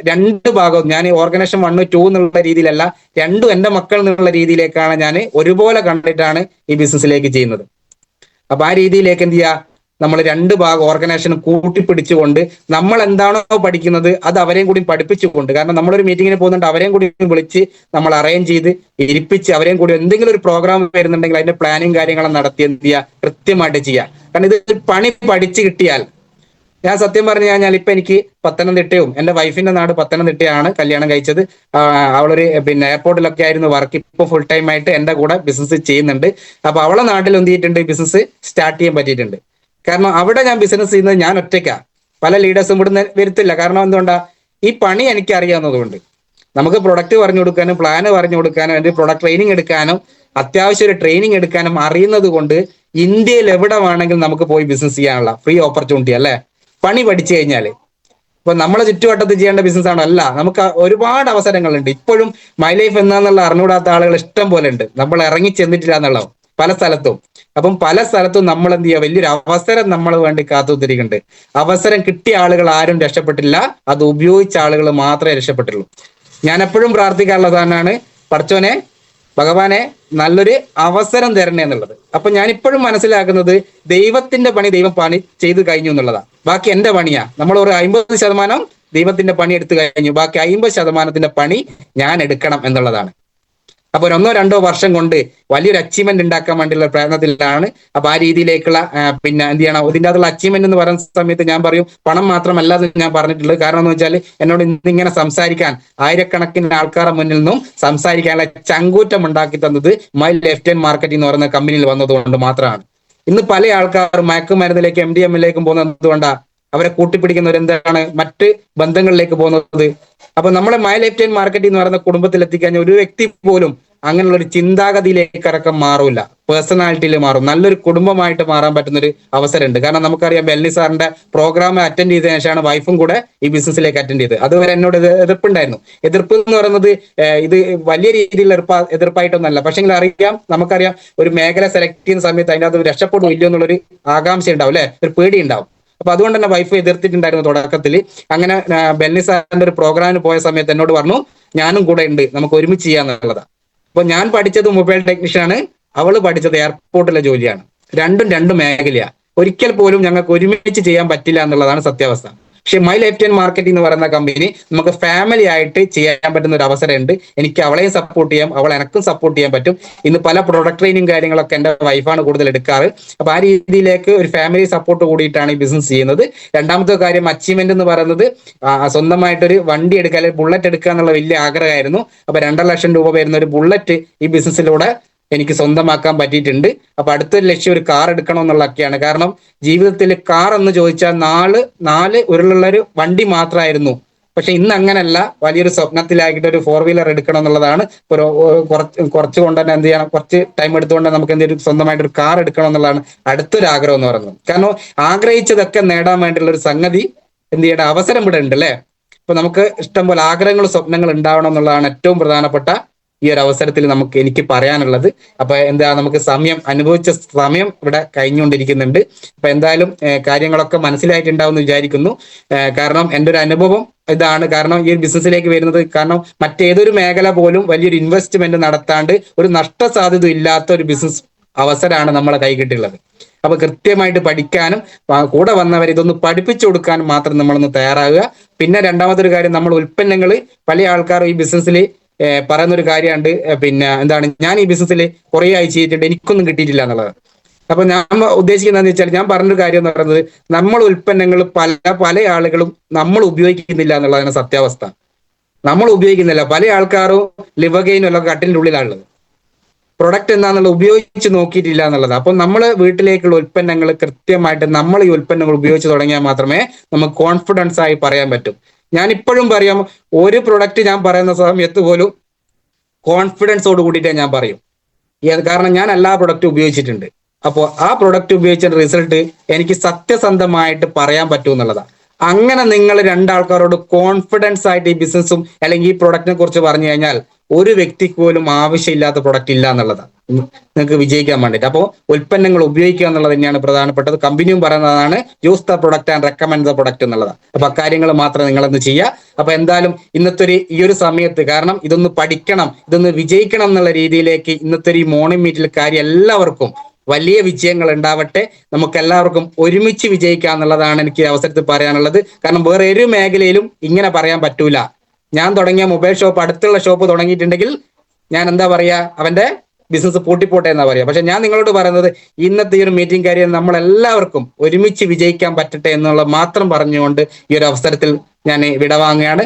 2 ഭാഗവും ഞാൻ ഓർഗനൈസേഷൻ 1, 2 എന്നുള്ള രീതിയിലല്ല, 2 എന്റെ മക്കൾ എന്നുള്ള രീതിയിലേക്കാണ് ഞാൻ ഒരുപോലെ കണ്ടിട്ടാണ് ഈ ബിസിനസ്സിലേക്ക് ചെയ്യുന്നത്. അപ്പൊ ആ രീതിയിലേക്ക് എന്ത് ചെയ്യുക, നമ്മൾ 2 ഭാഗം ഓർഗനൈസേഷൻ കൂട്ടിപ്പിടിച്ചുകൊണ്ട് നമ്മൾ എന്താണോ പഠിക്കുന്നത് അത് അവരെയും കൂടി പഠിപ്പിച്ചുകൊണ്ട്, കാരണം നമ്മളൊരു മീറ്റിങ്ങിന് പോകുന്നുണ്ട്, അവരെയും കൂടി വിളിച്ച് നമ്മൾ അറേഞ്ച് ചെയ്ത് ഇരിപ്പിച്ച് അവരെയും കൂടി എന്തെങ്കിലും ഒരു പ്രോഗ്രാം വരുന്നുണ്ടെങ്കിൽ അതിന്റെ പ്ലാനിങ് കാര്യങ്ങളും നടത്തി എന്ത് ചെയ്യുക, കൃത്യമായിട്ട് ചെയ്യുക. കാരണം ഇത് പണി പഠിച്ചു കിട്ടിയാൽ, ഞാൻ സത്യം പറഞ്ഞു കഴിഞ്ഞാൽ ഇപ്പൊ എനിക്ക് പത്തനംതിട്ടയും, എന്റെ വൈഫിന്റെ നാട് പത്തനംതിട്ടയാണ്, കല്യാണം കഴിച്ചത്. അവളൊരു എയർപോർട്ടിലൊക്കെ ആയിരുന്നു വർക്ക്. ഇപ്പൊ ഫുൾ ടൈം ആയിട്ട് എന്റെ കൂടെ ബിസിനസ് ചെയ്യുന്നുണ്ട്. അപ്പൊ അവളെ നാട്ടിൽ എന്ത് ചെയ്തിട്ടുണ്ട്, ബിസിനസ് സ്റ്റാർട്ട് ചെയ്യാൻ പറ്റിയിട്ടുണ്ട്. കാരണം അവിടെ ഞാൻ ബിസിനസ് ചെയ്യുന്നത് ഞാൻ ഒറ്റയ്ക്കാ, പല ലീഡേഴ്സും ഇവിടുന്ന് വരുത്തില്ല. കാരണം എന്തുകൊണ്ടാ, ഈ പണി എനിക്ക് അറിയാവുന്നതുകൊണ്ട്. നമുക്ക് പ്രൊഡക്റ്റ് പറഞ്ഞു കൊടുക്കാനും പ്ലാന് പറഞ്ഞു കൊടുക്കാനും അതിന്റെ പ്രൊഡക്റ്റ് ട്രെയിനിങ് എടുക്കാനും അത്യാവശ്യം ഒരു ട്രെയിനിങ് എടുക്കാനും അറിയുന്നത് കൊണ്ട് ഇന്ത്യയിൽ എവിടെ വേണമെങ്കിലും നമുക്ക് പോയി ബിസിനസ് ചെയ്യാനുള്ള ഫ്രീ ഓപ്പർച്യൂണിറ്റി അല്ലെ, പണി പഠിച്ചു കഴിഞ്ഞാൽ. ഇപ്പൊ നമ്മളെ ചുറ്റുവട്ടത്ത് ചെയ്യേണ്ട ബിസിനസ് ആണോ? അല്ല, നമുക്ക് ഒരുപാട് അവസരങ്ങളുണ്ട്. ഇപ്പോഴും മൈ ലൈഫ് എന്താന്നുള്ള അറിഞ്ഞുകൂടാത്ത ആളുകൾ ഇഷ്ടം പോലെ ഉണ്ട്, നമ്മൾ ഇറങ്ങി ചെന്നിട്ടില്ല എന്നുള്ളത്. പല സ്ഥലത്തും. അപ്പം പല സ്ഥലത്തും നമ്മൾ എന്ത് ചെയ്യുക, വലിയൊരു അവസരം നമ്മൾ വേണ്ടി കാത്തുത്തിരിക്കുന്നുണ്ട്. അവസരം കിട്ടിയ ആളുകൾ ആരും രക്ഷപ്പെട്ടില്ല, അത് ഉപയോഗിച്ച ആളുകൾ മാത്രമേ രക്ഷപ്പെട്ടുള്ളൂ. ഞാൻ എപ്പോഴും പ്രാർത്ഥിക്കാനുള്ളതാണ്, പഠിച്ചോനെ ഭഗവാനെ നല്ലൊരു അവസരം തരണേ എന്നുള്ളത്. അപ്പൊ ഞാൻ ഇപ്പോഴും മനസ്സിലാക്കുന്നത് ദൈവത്തിന്റെ പണി ദൈവം പണി ചെയ്തു കഴിഞ്ഞു എന്നുള്ളതാണ്. ബാക്കി എന്റെ പണിയാ. നമ്മൾ ഒരു 50% ദൈവത്തിന്റെ പണി എടുത്തു കഴിഞ്ഞു, ബാക്കി 50% പണി ഞാൻ എടുക്കണം എന്നുള്ളതാണ്. അപ്പൊ 1-2 വർഷം കൊണ്ട് വലിയൊരു അച്ചീവ്മെന്റ് ഉണ്ടാക്കാൻ വേണ്ടിയുള്ള പ്രയത്നത്തിലാണ്. അപ്പൊ ആ രീതിയിലേക്കുള്ള പിന്നെ എന്ത് ചെയ്യണം, ഇതിൻ്റെ അകത്തുള്ള അച്ചീവ്മെന്റ് എന്ന് പറയുന്ന സമയത്ത് ഞാൻ പറയും പണം മാത്രമല്ല എന്ന് ഞാൻ പറഞ്ഞിട്ടുള്ളത്. കാരണം എന്ന് വെച്ചാൽ എന്നോട് ഇന്നിങ്ങനെ സംസാരിക്കാൻ ആയിരക്കണക്കിന് ആൾക്കാരുടെ മുന്നിൽ നിന്നും സംസാരിക്കാനുള്ള ചങ്കൂറ്റം ഉണ്ടാക്കി തന്നത് മൈ ലെഫ്റ്റ് ഹാൻഡ് മാർക്കറ്റിംഗ് എന്ന് പറയുന്ന കമ്പനിയിൽ വന്നതുകൊണ്ട് മാത്രമാണ്. ഇന്ന് പല ആൾക്കാരും മയക്കുമരുന്നിലേക്കും MDMA-ലേക്കും പോകുന്നത് എന്തുകൊണ്ടാണ്? അവരെ കൂട്ടിപ്പിടിക്കുന്നവർ എന്താണ്, മറ്റ് ബന്ധങ്ങളിലേക്ക് പോകുന്നത്. അപ്പൊ നമ്മളെ മൈ ലെഫ്റ്റ് ഹാൻഡ് മാർക്കറ്റിംഗ് എന്ന് പറയുന്ന കുടുംബത്തിൽ എത്തിക്കഴിഞ്ഞാൽ ഒരു വ്യക്തി പോലും അങ്ങനെയുള്ള ഒരു ചിന്താഗതിയിലേക്ക് അടക്കം മാറൂല, പേഴ്സണാലിറ്റിയിൽ മാറും. നല്ലൊരു കുടുംബമായിട്ട് മാറാൻ പറ്റുന്ന ഒരു അവസരമുണ്ട്. കാരണം നമുക്കറിയാം ബെല്ലി സാറിന്റെ പ്രോഗ്രാം അറ്റൻഡ് ചെയ്തതിനു ശേഷമാണ് വൈഫും കൂടെ ഈ ബിസിനസ്സിലേക്ക് അറ്റൻഡ് ചെയ്തത്. അതുവരെ എന്നോട് എതിർപ്പുണ്ടായിരുന്നു. എതിർപ്പ് എന്ന് പറയുന്നത് ഇത് വലിയ രീതിയിലുള്ള എതിർപ്പായിട്ടൊന്നല്ല. പക്ഷെ അറിയാം, നമുക്കറിയാം ഒരു മേഖല സെലക്ട് ചെയ്യുന്ന സമയത്ത് അതിൻ്റെ അത് രക്ഷപ്പെടും ഇല്ലയോ എന്നുള്ളൊരു ആകാംക്ഷ ഉണ്ടാവും, അല്ലെ, ഒരു പേടി ഉണ്ടാവും. അപ്പൊ അതുകൊണ്ട് തന്നെ വൈഫ് എതിർത്തിട്ടുണ്ടായിരുന്നു തുടക്കത്തിൽ. അങ്ങനെ ബെല്ലി സാറിന്റെ ഒരു പ്രോഗ്രാമിന് പോയ സമയത്ത് എന്നോട് പറഞ്ഞു ഞാനും കൂടെ ഉണ്ട്, നമുക്ക് ഒരുമിച്ച് ചെയ്യാന്നുള്ളതാണ്. അപ്പൊ ഞാൻ പഠിച്ചത് മൊബൈൽ ടെക്നീഷ്യനാണ്, അവള് പഠിച്ചത് എയർപോർട്ടിലെ ജോലിയാണ്. രണ്ട് മേഖലയാണ്. ഒരിക്കൽ പോലും ഞങ്ങൾക്ക് ഒരുമിച്ച് ചെയ്യാൻ പറ്റില്ല എന്നുള്ളതാണ് സത്യാവസ്ഥ. പക്ഷെ മൈ ലെഫ്റ്റ് ഹാൻഡ് മാർക്കറ്റിംഗ് എന്ന് പറയുന്ന കമ്പനി നമുക്ക് ഫാമിലി ആയിട്ട് ചെയ്യാൻ പറ്റുന്ന ഒരു അവസരമുണ്ട്. എനിക്ക് അവളെയും സപ്പോർട്ട് ചെയ്യാം, അവളെ എനക്കും സപ്പോർട്ട് ചെയ്യാൻ പറ്റും. ഇന്ന് പല പ്രൊഡക്റ്റ് ട്രെയിനിങ് കാര്യങ്ങളൊക്കെ എൻ്റെ വൈഫാണ് കൂടുതൽ എടുക്കാറ്. അപ്പൊ ആ രീതിയിലേക്ക് ഒരു ഫാമിലി സപ്പോർട്ട് കൂടിയിട്ടാണ് ഈ ബിസിനസ് ചെയ്യുന്നത്. രണ്ടാമത്തെ കാര്യം അച്ചീവ്മെന്റ് എന്ന് പറയുന്നത് സ്വന്തമായിട്ടൊരു വണ്ടി എടുക്കുക, അല്ലെങ്കിൽ ബുള്ളറ്റ് എടുക്കുക എന്നുള്ള വലിയ ആഗ്രഹമായിരുന്നു. അപ്പൊ 2.5 ലക്ഷം രൂപ വരുന്ന ഒരു ബുള്ളറ്റ് ഈ ബിസിനസ്സിലൂടെ എനിക്ക് സ്വന്തമാക്കാൻ പറ്റിയിട്ടുണ്ട്. അപ്പൊ അടുത്തൊരു ലക്ഷ്യം ഒരു കാർ എടുക്കണം എന്നുള്ളതൊക്കെയാണ്. കാരണം ജീവിതത്തിൽ കാർ എന്ന് ചോദിച്ചാൽ നാല് ഉരുളുള്ള ഒരു വണ്ടി മാത്രമായിരുന്നു. പക്ഷെ ഇന്ന് അങ്ങനല്ല, വലിയൊരു സ്വപ്നത്തിലാക്കിയിട്ട് ഒരു 4 വീലർ എടുക്കണം എന്നുള്ളതാണ്. കുറച്ച് കൊണ്ട് തന്നെ എന്ത് ചെയ്യണം, കുറച്ച് ടൈം എടുത്തുകൊണ്ട് നമുക്ക് എന്തെങ്കിലും സ്വന്തമായിട്ട് ഒരു കാർ എടുക്കണം എന്നുള്ളതാണ് അടുത്തൊരു ആഗ്രഹം എന്ന് പറയുന്നത്. കാരണം ആഗ്രഹിച്ചതൊക്കെ നേടാൻ വേണ്ടിയുള്ള ഒരു സംഗതി എന്ത് ചെയ്യേണ്ട അവസരം ഇവിടെ ഉണ്ട്, അല്ലെ. അപ്പൊ നമുക്ക് ഇഷ്ടംപോലെ ആഗ്രഹങ്ങളും സ്വപ്നങ്ങൾ ഉണ്ടാവണം എന്നുള്ളതാണ് ഏറ്റവും പ്രധാനപ്പെട്ട ഈ ഒരു അവസരത്തിൽ എനിക്ക് പറയാനുള്ളത്. അപ്പൊ എന്താ, നമുക്ക് അനുഭവിച്ച സമയം ഇവിടെ കഴിഞ്ഞുകൊണ്ടിരിക്കുന്നുണ്ട്. അപ്പൊ എന്തായാലും കാര്യങ്ങളൊക്കെ മനസ്സിലായിട്ടുണ്ടാവും എന്ന് വിചാരിക്കുന്നു. കാരണം എൻ്റെ ഒരു അനുഭവം ഇതാണ്. കാരണം ഈ ഒരു ബിസിനസ്സിലേക്ക് വരുന്നത്, കാരണം മറ്റേതൊരു മേഖല പോലും വലിയൊരു ഇൻവെസ്റ്റ്മെന്റ് നടത്താണ്ട് ഒരു നഷ്ടസാധ്യത ഇല്ലാത്ത ഒരു ബിസിനസ് അവസരമാണ് നമ്മളെ കൈകിട്ടുള്ളത്. അപ്പൊ കൃത്യമായിട്ട് പഠിക്കാനും കൂടെ വന്നവർ ഇതൊന്ന് പഠിപ്പിച്ചു കൊടുക്കാനും മാത്രം നമ്മളൊന്ന് തയ്യാറാകുക. പിന്നെ രണ്ടാമതൊരു കാര്യം, നമ്മൾ ഉൽപ്പന്നങ്ങൾ പല ആൾക്കാരും ഈ ബിസിനസ്സിൽ പറയുന്നൊരു കാര്യമുണ്ട്, പിന്നെ എന്താണ്, ഞാൻ ഈ ബിസിനസ്സിൽ കുറെ ആയി ചെയ്തിട്ടുണ്ട്, എനിക്കൊന്നും കിട്ടിയിട്ടില്ല എന്നുള്ളത്. അപ്പൊ ഞാൻ ഉദ്ദേശിക്കുന്നതെന്ന് വെച്ചാൽ, ഞാൻ പറഞ്ഞൊരു കാര്യം എന്ന് പറയുന്നത്, നമ്മൾ ഉൽപ്പന്നങ്ങൾ പല ആളുകളും നമ്മൾ ഉപയോഗിക്കുന്നില്ല എന്നുള്ളതാണ് സത്യാവസ്ഥ. നമ്മൾ ഉപയോഗിക്കുന്നില്ല. പല ആൾക്കാരും ലിവഗെയിനും അല്ല കട്ടിലിന്റെ ഉള്ളിലാണുള്ളത്. പ്രൊഡക്റ്റ് എന്താണെന്നുള്ള ഉപയോഗിച്ച് നോക്കിയിട്ടില്ല എന്നുള്ളത്. അപ്പൊ നമ്മൾ വീട്ടിലേക്കുള്ള ഉൽപ്പന്നങ്ങൾ കൃത്യമായിട്ട് നമ്മൾ ഈ ഉൽപ്പന്നങ്ങൾ ഉപയോഗിച്ച് തുടങ്ങിയാൽ മാത്രമേ നമുക്ക് കോൺഫിഡൻസ് ആയി പറയാൻ പറ്റും. ഞാൻ ഇപ്പോഴും പറയാം, ഒരു പ്രൊഡക്റ്റ് ഞാൻ പറയുന്ന സമയത്ത് പോലും കോൺഫിഡൻസോട് കൂടിയിട്ടേ ഞാൻ പറയും. കാരണം ഞാൻ എല്ലാ പ്രൊഡക്റ്റും ഉപയോഗിച്ചിട്ടുണ്ട്. അപ്പോൾ ആ പ്രൊഡക്റ്റ് ഉപയോഗിച്ച റിസൾട്ട് എനിക്ക് സത്യസന്ധമായിട്ട് പറയാൻ പറ്റും എന്നുള്ളതാണ്. അങ്ങനെ നിങ്ങൾ രണ്ടാൾക്കാരോട് കോൺഫിഡൻസ് ആയിട്ട് ഈ ബിസിനസ്സും അല്ലെങ്കിൽ ഈ പ്രൊഡക്റ്റിനെ കുറിച്ച് പറഞ്ഞു കഴിഞ്ഞാൽ ഒരു വ്യക്തിക്ക് പോലും ആവശ്യമില്ലാത്ത പ്രൊഡക്റ്റ് ഇല്ല എന്നുള്ളതാണ് നിങ്ങൾക്ക് വിജയിക്കാൻ വേണ്ടിയിട്ട്. അപ്പോൾ ഉൽപ്പന്നങ്ങൾ ഉപയോഗിക്കുക എന്നുള്ളത് തന്നെയാണ് പ്രധാനപ്പെട്ടത്. കമ്പനിയും പറയുന്നതാണ് use the product and recommend the product എന്നുള്ളതാണ്. അപ്പൊ അക്കാര്യങ്ങൾ മാത്രം നിങ്ങളൊന്ന് ചെയ്യുക. അപ്പൊ എന്തായാലും ഇന്നത്തെ ഈ ഒരു സമയത്ത്, കാരണം ഇതൊന്ന് പഠിക്കണം, ഇതൊന്ന് വിജയിക്കണം എന്നുള്ള രീതിയിലേക്ക് ഇന്നത്തെ ഈ മോർണിംഗ് മീറ്റിൽ കാര്യം എല്ലാവർക്കും വലിയ വിജയങ്ങൾ ഉണ്ടാവട്ടെ. നമുക്ക് എല്ലാവർക്കും ഒരുമിച്ച് വിജയിക്കാം എന്നുള്ളതാണ് എനിക്ക് അവസരത്തിൽ പറയാനുള്ളത്. കാരണം വേറെ ഒരു മേഖലയിലും ഇങ്ങനെ പറയാൻ പറ്റൂല. ഞാൻ തുടങ്ങിയ മൊബൈൽ ഷോപ്പ്, അടുത്തുള്ള ഷോപ്പ് തുടങ്ങിയിട്ടുണ്ടെങ്കിൽ ഞാൻ എന്താ പറയാ, അവന്റെ ബിസിനസ് പൂട്ടിപ്പോട്ടെ എന്നാ പറയാ. പക്ഷെ ഞാൻ നിങ്ങളോട് പറയുന്നത്, ഇന്നത്തെ ഈ ഒരു മീറ്റിംഗ് കാര്യം നമ്മളെല്ലാവർക്കും ഒരുമിച്ച് വിജയിക്കാൻ പറ്റട്ടെ എന്നുള്ള മാത്രം പറഞ്ഞുകൊണ്ട് ഈ ഒരു അവസരത്തിൽ ഞാൻ വിടവാങ്ങുകയാണ്.